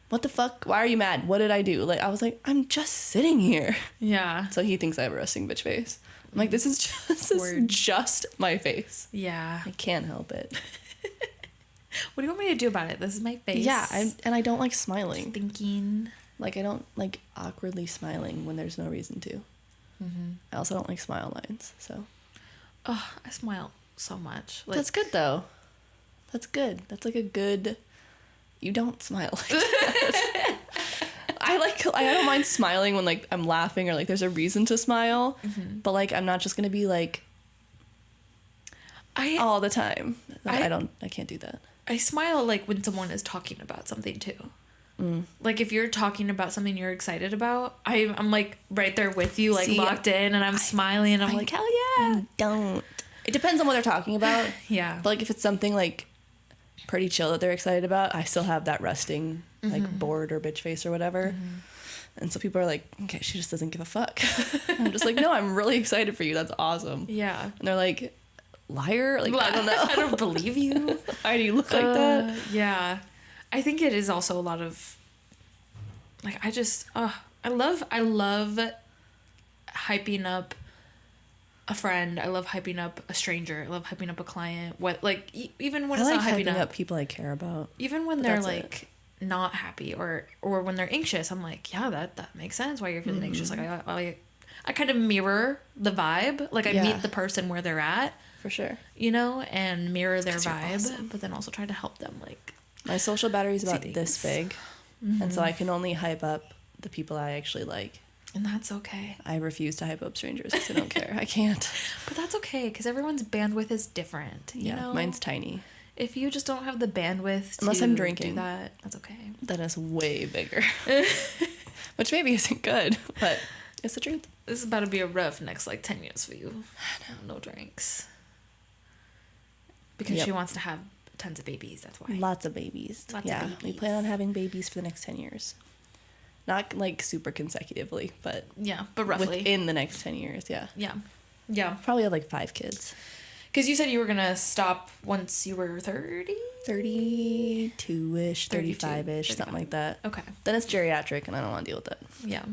"What the fuck? Why are you mad? What did I do?" Like, I was like, "I'm just sitting here." Yeah. So he thinks I have a resting bitch face. I'm like, this is just my face. Yeah. I can't help it. What do you want me to do about it? This is my face. Yeah, and I don't like smiling. Just thinking. Like, I don't like awkwardly smiling when there's no reason to. Mm-hmm. I also don't like smile lines, so. Oh, I smile so much. Like, that's good, though. That's good. That's like a good... You don't smile like that. I don't mind smiling when, like, I'm laughing or, like, there's a reason to smile. Mm-hmm. But, like, I'm not just gonna be, like... all the time. I can't do that. I smile, like, when someone is talking about something, too. Like, if you're talking about something you're excited about, I'm like right there with you, like locked in, and I'm smiling, and I'm like, hell yeah. I don't. It depends on what they're talking about. Yeah. But like if it's something like pretty chill that they're excited about, I still have that resting like bored or bitch face or whatever. Mm-hmm. And so people are like, okay, she just doesn't give a fuck. I'm just like, no, I'm really excited for you. That's awesome. Yeah. And they're like, liar? Like, I don't know. I don't believe you. Why do you look like that? Yeah. I think it is also a lot of, like, I love hyping up a friend. I love hyping up a stranger. I love hyping up a client. What, like, even when it's not hyping up people I care about. Even when they're like not happy or when they're anxious, I'm like, yeah, that makes sense why you're feeling anxious. Like, I kind of mirror the vibe. Like, I meet the person where they're at. For sure. You know, and mirror their vibe, awesome. But then also try to help them, like, my social battery is about this big, and so I can only hype up the people I actually like. And that's okay. I refuse to hype up strangers because I don't care. I can't. But that's okay, because everyone's bandwidth is different, you know? Mine's tiny. If you just don't have the bandwidth unless I'm drinking, do that's okay. Then it's way bigger. Which maybe isn't good, but it's the truth. This is about to be a rough next, like, 10 years for you. No drinks. Because she wants to have tons of babies, that's why. Lots of babies. Lots of babies. We plan on having babies for the next 10 years. Not, like, super consecutively, but... Yeah, but roughly. Within the next 10 years, yeah. Yeah. Yeah. Probably have, like, 5 kids. Because you said you were going to stop once you were 30? 32-ish, 35-ish, something like that. Okay. Then it's geriatric, and I don't want to deal with that. Yeah.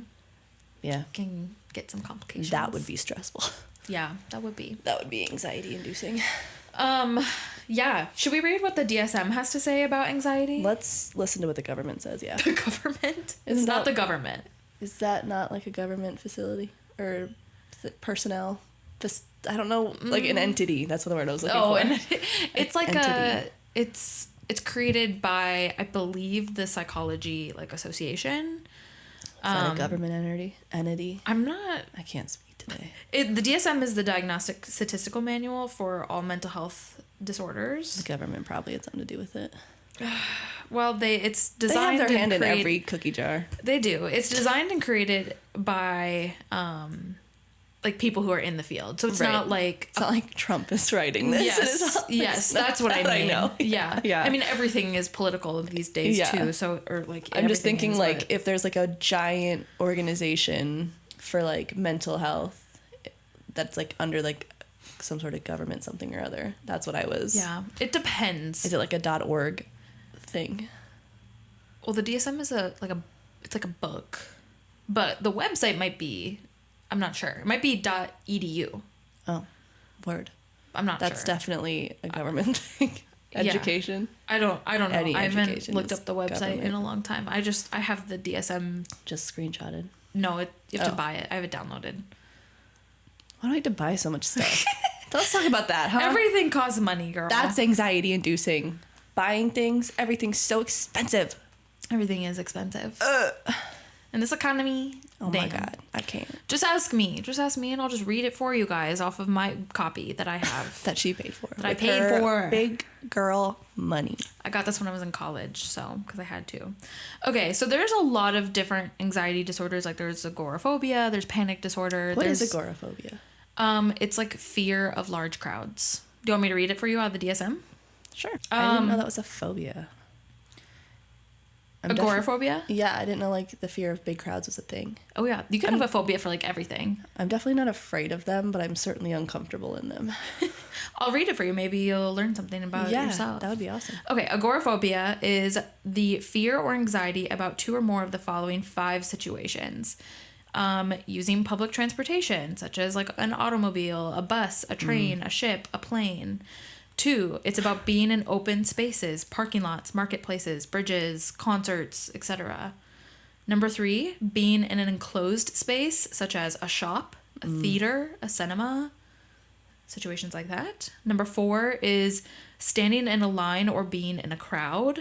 Yeah. Can get some complications. That would be stressful. Yeah, that would be. That would be anxiety-inducing. Yeah. Should we read what the DSM has to say about anxiety? Let's listen to what the government says, yeah. The government? It's not the government. Is that not like a government facility? Or personnel? I don't know. Like an entity. That's what the word I was looking for. And it's like it's created by, I believe, the Psychology, like, Association. Is that a government entity? I can't speak today. The DSM is the Diagnostic Statistical Manual for all mental health disorders. The government probably had something to do with it. Well, it's designed. They have their hand in every cookie jar. They do. It's designed and created by like people who are in the field. So it's not like Trump is writing this. Yes, that's what I mean. I know. Yeah. I mean, everything is political these days too. So I'm just thinking if there's like a giant organization for like mental health that's like under like some sort of government something or other. That's what I was. Yeah, it depends. Is it like a .org thing? Well, the DSM is it's like a book, but the website might be. I'm not sure. It might be .edu. Oh, word. I'm not sure. That's definitely a government thing. Education. Yeah. I don't know. I haven't looked up the website government. in a long time. I have the DSM. Just screenshotted. No, you have to buy it. I have it downloaded. Why do I have to buy so much stuff? Let's talk about that, huh? Everything costs money, girl. That's anxiety inducing. Buying things, everything's so expensive. Everything is expensive. In this economy, oh my God, I can't. Just ask me, and I'll just read it for you guys off of my copy that I have. That she paid for. That I paid for. Big girl money. I got this when I was in college, because I had to. Okay, so there's a lot of different anxiety disorders. Like there's agoraphobia, there's panic disorder. What is agoraphobia? It's like fear of large crowds. Do you want me to read it for you out of the DSM? Sure. I didn't know that was a phobia. Agoraphobia? Yeah, I didn't know, like, the fear of big crowds was a thing. Oh, yeah. You can have a phobia for, like, everything. I'm definitely not afraid of them, but I'm certainly uncomfortable in them. I'll read it for you. Maybe you'll learn something about yourself. That would be awesome. Okay, agoraphobia is the fear or anxiety about 2 or more of the following 5 situations. Using public transportation, such as, like, an automobile, a bus, a train, a ship, a plane. 2, it's about being in open spaces, parking lots, marketplaces, bridges, concerts, etc. Number 3, being in an enclosed space, such as a shop, a theater, a cinema, situations like that. Number 4 is standing in a line or being in a crowd.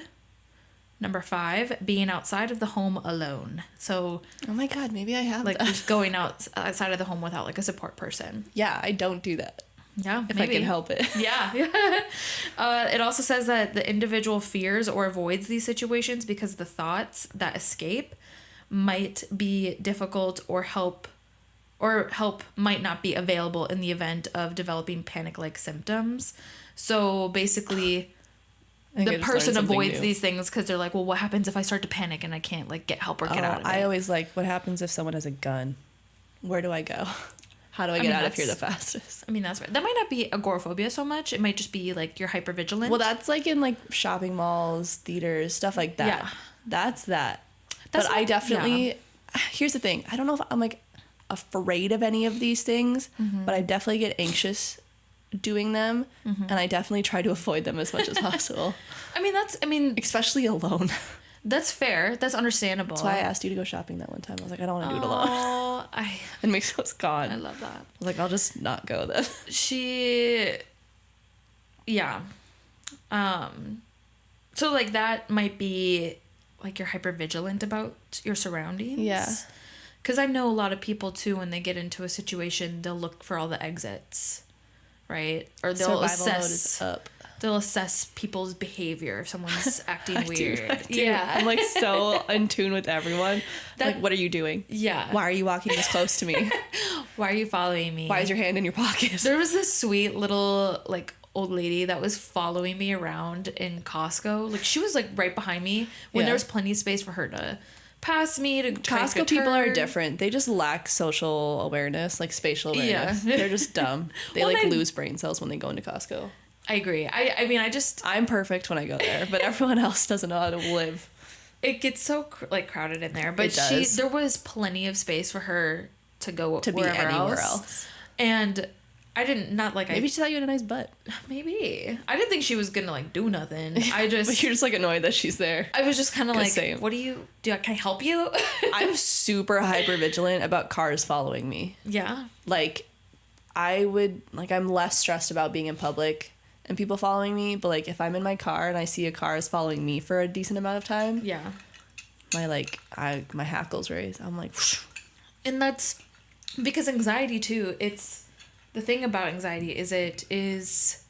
Number 5, being outside of the home alone. So, oh my God, maybe I have like that. just going outside of the home without, like, a support person. Yeah, I don't do that. Yeah, if maybe. I can help it. Yeah. It also says that the individual fears or avoids these situations because the thoughts that escape might be difficult or help might not be available in the event of developing panic-like symptoms. So basically, the person avoids these things because they're like, well, what happens if I start to panic and I can't, like, get help or get out of it? I always like, what happens if someone has a gun? Where do I go? How do I get out of here the fastest? I mean, that's right. That might not be agoraphobia so much. It might just be, like, you're hypervigilant. Well, that's, like, in, like, shopping malls, theaters, stuff like that. Yeah. That's that. But I definitely... Yeah. Here's the thing. I don't know if I'm, like, afraid of any of these things, but I definitely get anxious doing them, and I definitely try to avoid them as much as possible. Especially alone. That's fair. That's understandable. That's why I asked you to go shopping that one time. I was like, I don't want to do it alone. And Mixo's gone. I love that. I was like, I'll just not go then. Yeah. So, like, that might be, like, you're hypervigilant about your surroundings. Yeah. Because I know a lot of people, too, when they get into a situation, they'll look for all the exits, right? Or they'll They'll assess people's behavior if someone's acting weird. I do. Yeah. I'm, like, so in tune with everyone. Like, what are you doing? Yeah. Why are you walking this close to me? Why are you following me? Why is your hand in your pocket? There was this sweet little, like, old lady that was following me around in Costco. Like, she was, like, right behind me when there was plenty of space for her to pass me to Costco people are different. They just lack social awareness, like spatial awareness. Yeah. They're just dumb. They lose brain cells when they go into Costco. I agree. I mean, I'm perfect when I go there, but everyone else doesn't know how to live. It gets so crowded in there, but there was plenty of space for her to go to be anywhere else. And I didn't maybe she thought you had a nice butt. Maybe I didn't think she was gonna, like, do nothing. But you're just, like, annoyed that she's there. I was just kind of like, what do you do? Can I help you? I'm super hyper vigilant about cars following me. Yeah. Like, I'm less stressed about being in public and people following me, but, like, if I'm in my car and I see a car is following me for a decent amount of time, yeah, my hackles raise. I'm like, whoosh. And that's because anxiety too. The thing about anxiety is it is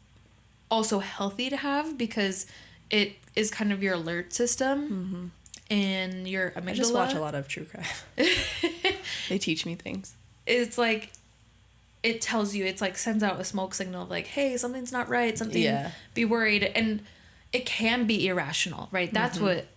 also healthy to have because it is kind of your alert system and your amygdala. I just watch a lot of true crime. They teach me things. It's like, it tells you, it's like sends out a smoke signal of, like, hey, something's not right, be worried. And it can be irrational, right? That's what,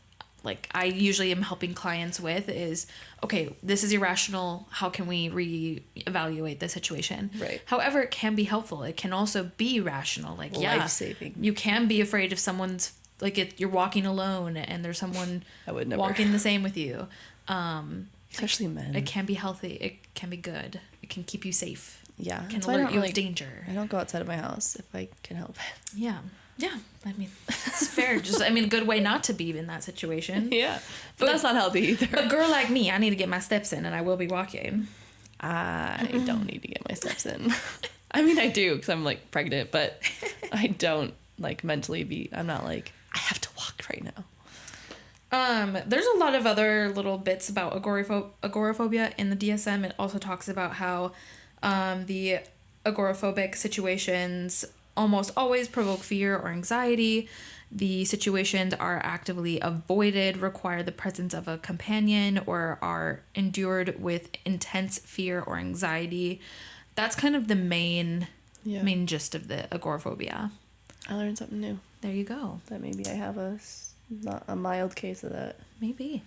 like, I usually am helping clients with is, okay, this is irrational. How can we reevaluate the situation? Right. However, it can be helpful. It can also be rational. Like, life-saving. You can be afraid if someone's, like, you're walking alone and there's someone walking the same with you. Especially men. It can be healthy. It can be good. It can keep you safe. Yeah. It can alert you of danger. I don't go outside of my house if I can help it. Yeah. Yeah. I mean, it's fair. A good way not to be in that situation. Yeah. But that's not healthy either. A girl like me, I need to get my steps in and I will be walking. I don't need to get my steps in. I mean, I do because I'm, like, pregnant, but I don't, like, mentally I'm not like, I have to walk right now. There's a lot of other little bits about agoraphobia in the DSM. It also talks about how the agoraphobic situations almost always provoke fear or anxiety. The situations are actively avoided, require the presence of a companion, or are endured with intense fear or anxiety. That's kind of the main gist of the agoraphobia. I learned something new. There you go. That maybe I have a Not a mild case of that. Maybe.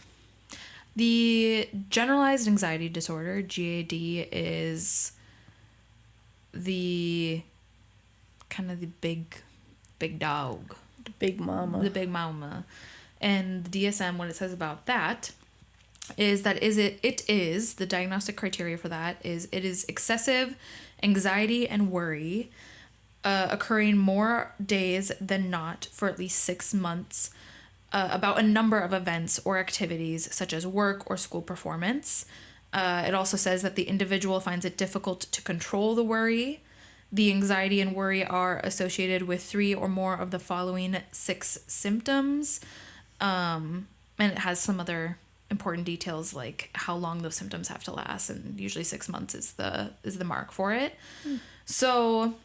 The generalized anxiety disorder, GAD, is the kind of the big dog. The big mama. The big mama. And the DSM, what it says about that is that it is the diagnostic criteria for that is it is excessive anxiety and worry occurring more days than not for at least 6 months about a number of events or activities such as work or school performance. It also says that the individual finds it difficult to control the worry. The anxiety and worry are associated with 3 or more of the following 6 symptoms. And it has some other important details like how long those symptoms have to last, and usually 6 months is the mark for it. So,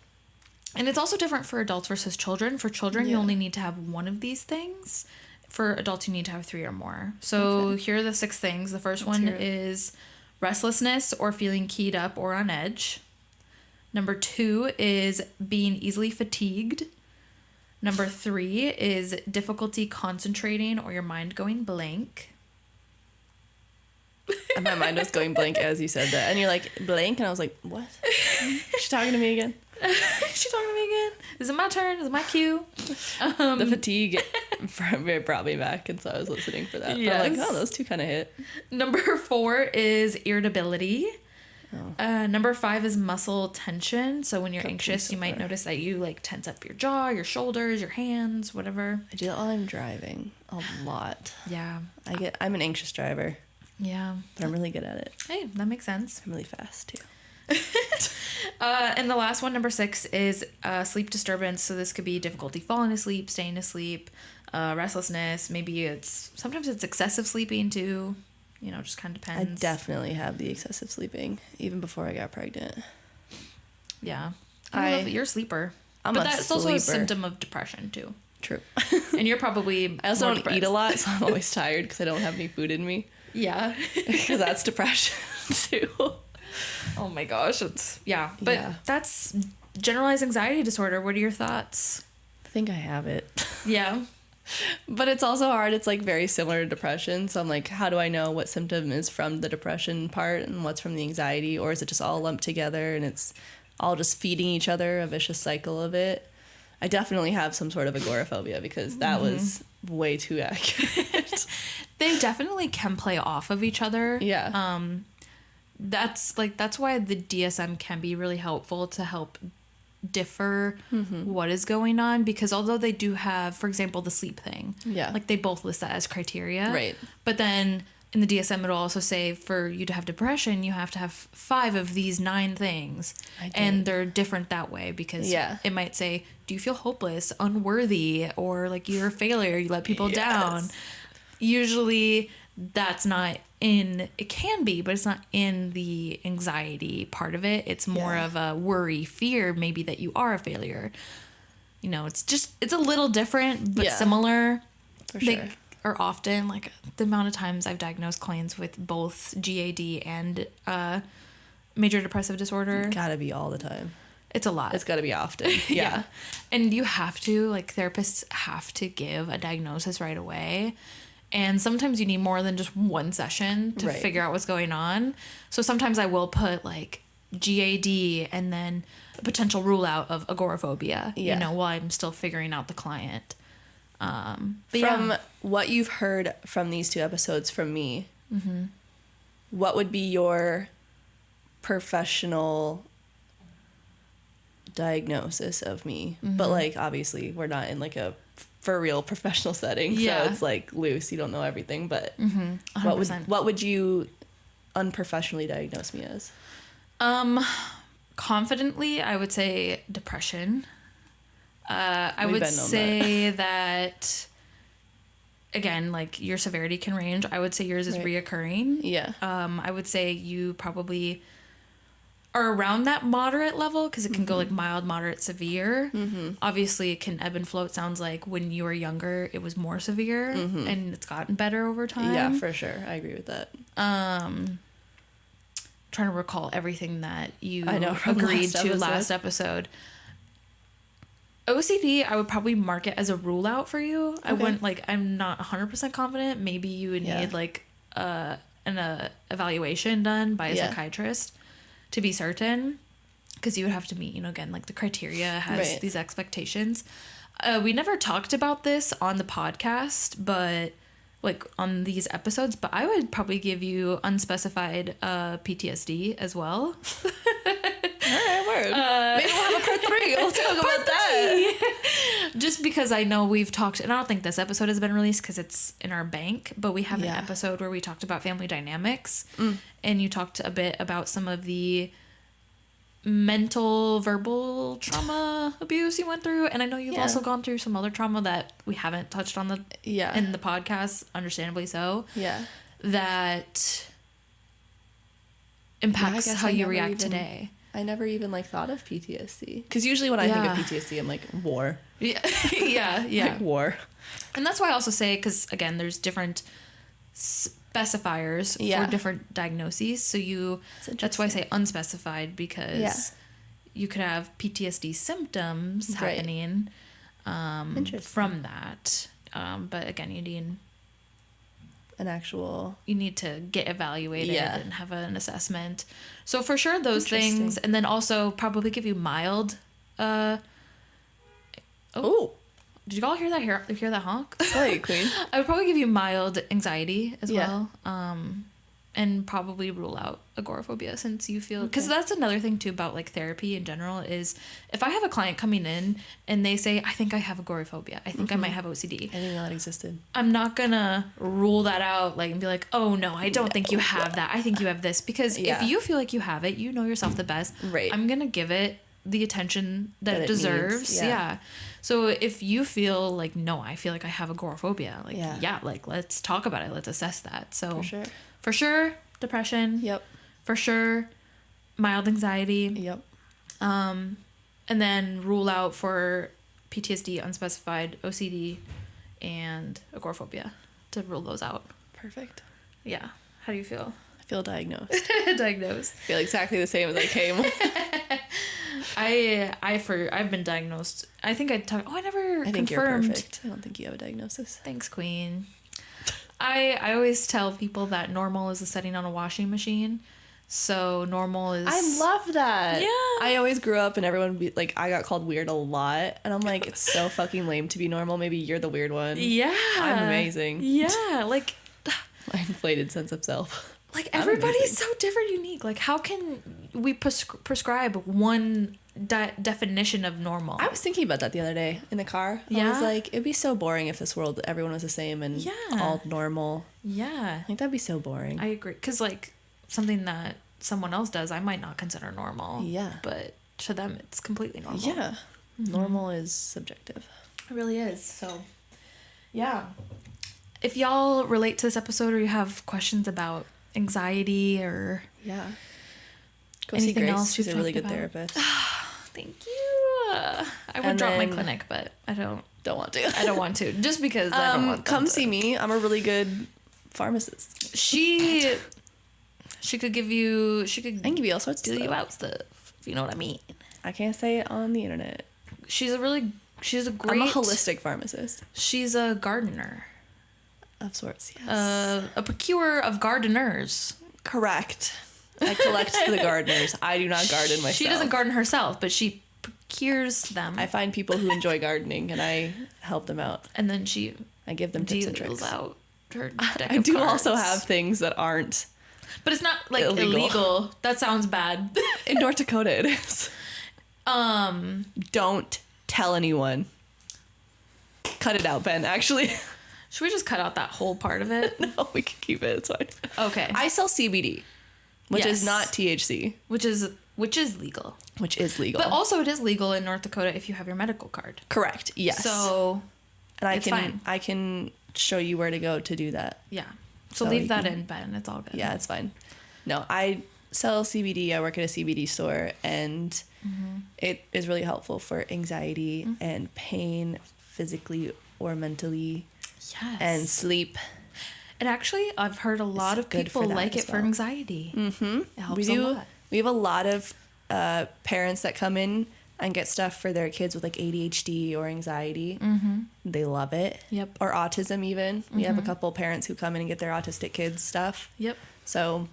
and it's also different for adults versus children. For children, you only need to have one of these things. For adults, you need to have 3 or more. So here are the 6 things. The first one is restlessness or feeling keyed up or on edge. Number 2 is being easily fatigued. Number 3 is difficulty concentrating or your mind going blank. And my mind was going blank as you said that. And you're like, blank? And I was like, what? She's talking to me again. She's talking to me again. Is it my turn? Is it my cue? The fatigue brought me back, and so I was listening for that. Yes. But I'm like, oh, those 2 kind of hit. Number 4 is irritability. Number 5 is muscle tension. So when you're anxious, you might notice that you like tense up your jaw, your shoulders, your hands, whatever. I do that while I'm driving a lot. Yeah. I'm an anxious driver. Yeah. But I'm really good at it. Hey, that makes sense. I'm really fast too. And the last one, number 6, is sleep disturbance. So this could be difficulty falling asleep, staying asleep, restlessness. Maybe sometimes it's excessive sleeping too. You know, just kind of depends. I definitely have the excessive sleeping, even before I got pregnant. Yeah. I love that you're a sleeper. But that's also a symptom of depression too. True. And you're probably I also don't eat a lot, so I'm always tired because I don't have any food in me. Yeah. Because that's depression too. Oh my gosh. But that's generalized anxiety disorder. What are your thoughts? I think I have it. Yeah. But it's also hard. It's like very similar to depression. So I'm like, how do I know what symptom is from the depression part and what's from the anxiety? Or is it just all lumped together and it's all just feeding each other, a vicious cycle of it? I definitely have some sort of agoraphobia because that was way too accurate. They definitely can play off of each other. Yeah. That's why the DSM can be really helpful to help differ what is going on, because although they do have, for example, the sleep thing, like they both list that as criteria, right? But then in the DSM it'll also say for you to have depression you have to have 5 of these 9 things, and they're different that way because it might say, do you feel hopeless, unworthy, or like you're a failure, you let people down. Usually that's not in, it can be, but it's not in the anxiety part of it. It's more of a worry, fear, maybe that you are a failure. You know, it's a little different, but similar. For sure. They are often, like, the amount of times I've diagnosed clients with both GAD and major depressive disorder. Gotta be all the time. It's a lot. It's gotta be often. Yeah. And you have to, like, therapists have to give a diagnosis right away. And sometimes you need more than just one session to figure out what's going on. So sometimes I will put like GAD and then a potential rule out of agoraphobia, you know, while I'm still figuring out the client. From what you've heard from these 2 episodes from me, what would be your professional diagnosis of me? But like, obviously we're not in like a for real professional setting, so it's like loose, you don't know everything, but what would you unprofessionally diagnose me as? Confidently I would say depression. I would say that again, like, your severity can range. I would say yours is reoccurring. I would say you probably are around that moderate level, because it can go like mild, moderate, severe. Obviously it can ebb and flow. It sounds like when you were younger it was more severe, and it's gotten better over time. Yeah, for sure. I agree with that. Trying to recall everything that you agreed to last episode. OCD, I would probably mark it as a rule out for you. Okay. I wouldn't, like, I'm not 100% confident. Maybe you would need, like, an evaluation done by a psychiatrist to be certain. Because you would have to meet, you know, again, like, the criteria has these expectations. We never talked about this on the podcast, but, like, on these episodes, but I would probably give you unspecified PTSD as well. All right, word. Maybe we'll have a part 3. We'll talk about that. Just because I know we've talked, and I don't think this episode has been released because it's in our bank, but we have an episode where we talked about family dynamics, and you talked a bit about some of the mental, verbal trauma abuse you went through, and I know you've also gone through some other trauma that we haven't touched on in the podcast, understandably so. Yeah. That impacts how you react today. I never even, like, thought of PTSD. Because usually when I think of PTSD, I'm like, war. Yeah. Yeah. Like, war. And that's why I also say, because, again, there's different specifiers for different diagnoses. So that's why I say unspecified, because you could have PTSD symptoms happening from that. But, again, you need to get evaluated and have an assessment. So for sure those things, and then also probably give you mild did you all hear that honk? Sorry, queen. I would probably give you mild anxiety as well. And probably rule out agoraphobia, since you feel, because that's another thing too about, like, therapy in general, is if I have a client coming in and they say, I think I have agoraphobia, I think I might have OCD. I didn't know that existed. I'm not gonna rule that out, like, and be like, oh no, I don't think you have that. I think you have this, because if you feel like you have it, you know yourself the best. Right. I'm gonna give it the attention that it deserves. Yeah. So if you feel like, no, I feel like I have agoraphobia, like, like, let's talk about it. Let's assess that. So for sure, depression. Yep. For sure, mild anxiety. Yep. And then rule out for PTSD, unspecified, OCD, and agoraphobia, to rule those out. Perfect. Yeah. How do you feel? I feel diagnosed. Diagnosed. I feel exactly the same as I came. I've been diagnosed. I think I never confirmed. I think you're perfect. I don't think you have a diagnosis. Thanks, queen. I always tell people that normal is a setting on a washing machine. So normal is... I love that. Yeah. I always grew up and everyone would be like, I got called weird a lot. And I'm like, it's so fucking lame to be normal. Maybe you're the weird one. Yeah. I'm amazing. Yeah. Like... My inflated sense of self. Like, everybody's so different, unique. Like, how can we prescribe one definition of normal? I was thinking about that the other day in the car. I was like, it'd be so boring if this world, everyone was the same and all normal. Yeah. Like, that'd be so boring. I agree. Because, like, something that someone else does, I might not consider normal. Yeah. But to them, it's completely normal. Yeah. Mm-hmm. Normal is subjective. It really is. So, yeah. If y'all relate to this episode or you have questions about anxiety or go see Grace. Else she's a really good therapist. Thank you. I would drop my clinic, but I don't want to. I don't want to, just because I don't want come see me. I'm a really good pharmacist. She could give you. I can give you all sorts of stuff. Deal you out stuff. If you know what I mean. I can't say it on the internet. She's a great. I'm a holistic pharmacist. She's a gardener. Of sorts, yes. A procurer of gardeners. Correct. I collect the gardeners. I do not garden myself. She doesn't garden herself, but she procures them. I find people who enjoy gardening, and I help them out. And then I give them tips and tricks. Out her deck I of do cards. also have things that aren't. But it's not, like, illegal. That sounds bad. In North Dakota, it is. Don't tell anyone. Cut it out, Ben, actually. Should we just cut out that whole part of it? No, we can keep it. It's fine. Okay. I sell CBD, which is not THC. Which is legal. Which is legal. But also it is legal in North Dakota if you have your medical card. Correct. Yes. So and fine. I can show you where to go to do that. Yeah. So leave that in, Ben. It's all good. Yeah, it's fine. No, I sell CBD. I work at a CBD store, and it is really helpful for anxiety and pain, physically or mentally. Yes. And sleep. And actually, I've heard a lot of people like it for anxiety. Mm-hmm. It helps a lot. We have a lot of parents that come in and get stuff for their kids with like ADHD or anxiety. They love it. Yep. Or autism even. We have a couple parents who come in and get their autistic kids stuff. Yep. So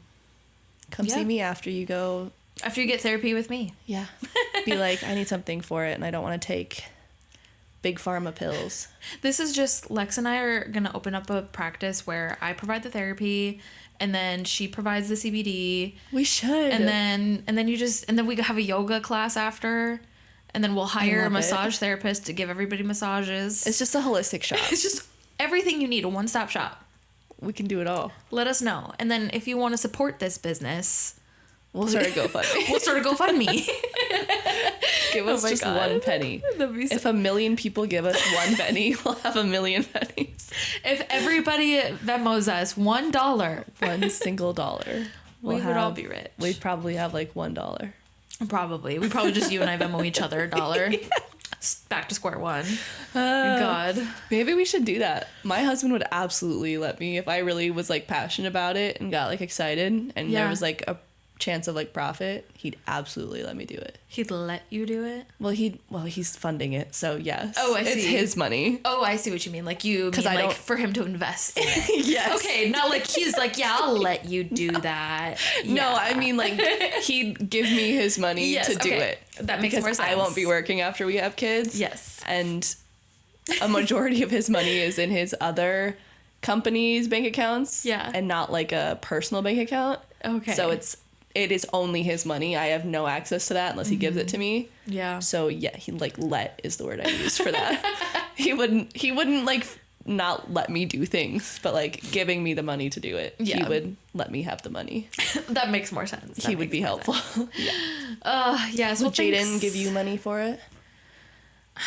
come see me after you go. After you get therapy with me. Yeah. Be like, I need something for it and I don't want to take big pharma pills. This is just, Lex and I are going to open up a practice where I provide the therapy and then she provides the CBD. We should. And then we have a yoga class after. And then we'll hire a massage therapist to give everybody massages. It's just a holistic shop. It's just everything you need, a one-stop shop. We can do it all. Let us know. And then if you want to support this business, we'll start a GoFundMe. We'll start a GoFundMe. Give us just God. 1 penny. If 1 million people give us 1 penny, we'll have 1 million pennies. If everybody Venmos us $1, $1 single, we would all be rich. We'd probably have like $1. Probably. We probably just you and I Venmo each other $1. Yeah. Back to square one. God. Maybe we should do that. My husband would absolutely let me if I really was like passionate about it and got like excited and there was like a chance of like profit. He'd absolutely let me do it. He'd let you do it? Well, he's funding it, so yes. Oh, I see. It's his money. Oh, I see what you mean. Like you mean like for him to invest in it. Yes. Okay, not like he's like, yeah, I'll let you do that. Yeah. No, I mean like he'd give me his money to do it. That makes more sense. I won't be working after we have kids. Yes. And a majority of his money is in his other company's bank accounts. Yeah. And not like a personal bank account. Okay. So it is only his money. I have no access to that unless he gives it to me. Yeah. So yeah, he like let is the word I used for that. He wouldn't like not let me do things, but like giving me the money to do it. Yeah. He would let me have the money. That makes more sense. He would be helpful. Yeah. Yes. Would Jaden give you money for it?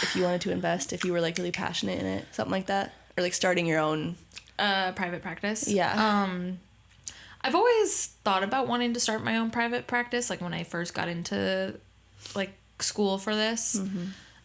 If you wanted to invest, if you were like really passionate in it, something like that, or like starting your own private practice. Yeah. I've always thought about wanting to start my own private practice, like when I first got into like school for this.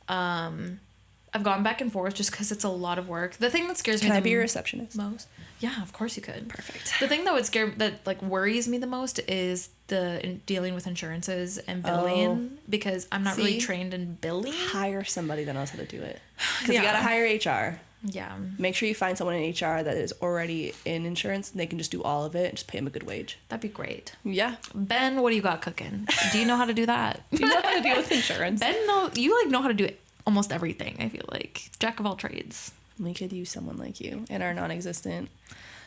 I've gone back and forth just because it's a lot of work. The thing that scares me Can I be your receptionist? Most, yeah, of course you could. Perfect. The thing that like worries me the most is dealing with insurances and billing because I'm not really trained in billing. Hire somebody that knows how to do it. Because you gotta hire HR. Yeah. Make sure you find someone in HR that is already in insurance and they can just do all of it and just pay them a good wage. That'd be great. Yeah. Ben, what do you got cooking? Do you know how to do that? Do you know how to deal with insurance? Ben, you know how to do almost everything, I feel like. Jack of all trades. We could use someone like you in our non-existent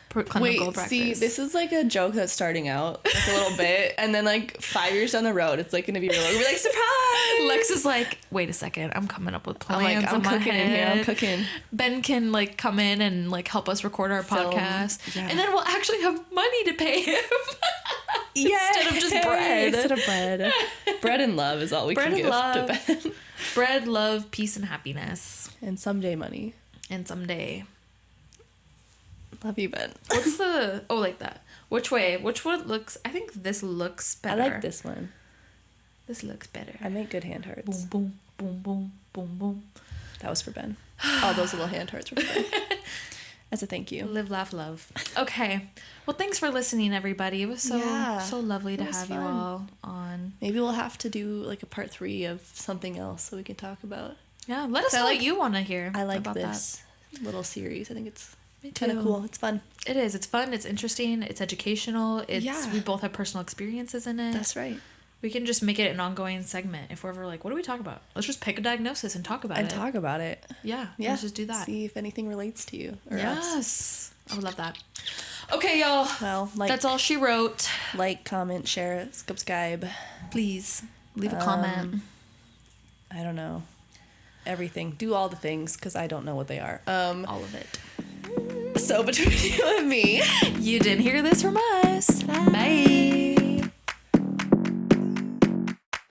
clinical practice. See, this is like a joke that's starting out like a little bit, and then like 5 years down the road, it's like gonna be real. We're like, surprise! Lex is like, wait a second, I'm coming up with plans. I'm cooking in here. I'm cooking. Ben can like come in and like help us record our podcast, and then we'll actually have money to pay him. Instead of just bread. Instead of bread. Bread and love is all we can give to Ben. Bread, love, peace, and happiness. And someday money. And someday. Love you, Ben. What's the... Oh, like that. Which one looks... I think this looks better. I like this one. This looks better. I make good hand hearts. Boom, boom, boom, boom, boom, boom. That was for Ben. All those little hand hearts were for Ben. As a thank you. Live, laugh, love. Okay. Well, thanks for listening, everybody. It was so lovely to have you all on. Maybe we'll have to do like a part 3 of something else so we can talk about. Yeah, let us know what you want to hear. I like about this little series. I think it's kind of cool. It's fun. It is. It's fun. It's interesting. It's educational. We both have personal experiences in it. That's right. We can just make it an ongoing segment. If we're ever like, what do we talk about? Let's just pick a diagnosis and talk about it. Yeah. Let's just do that. See if anything relates to you or us. I would love that. Okay, y'all. Well, that's all she wrote. Like, comment, share, subscribe. Please leave a comment. I don't know. Everything. Do all the things because I don't know what they are. All of it. So between you and me, you didn't hear this from us. Bye.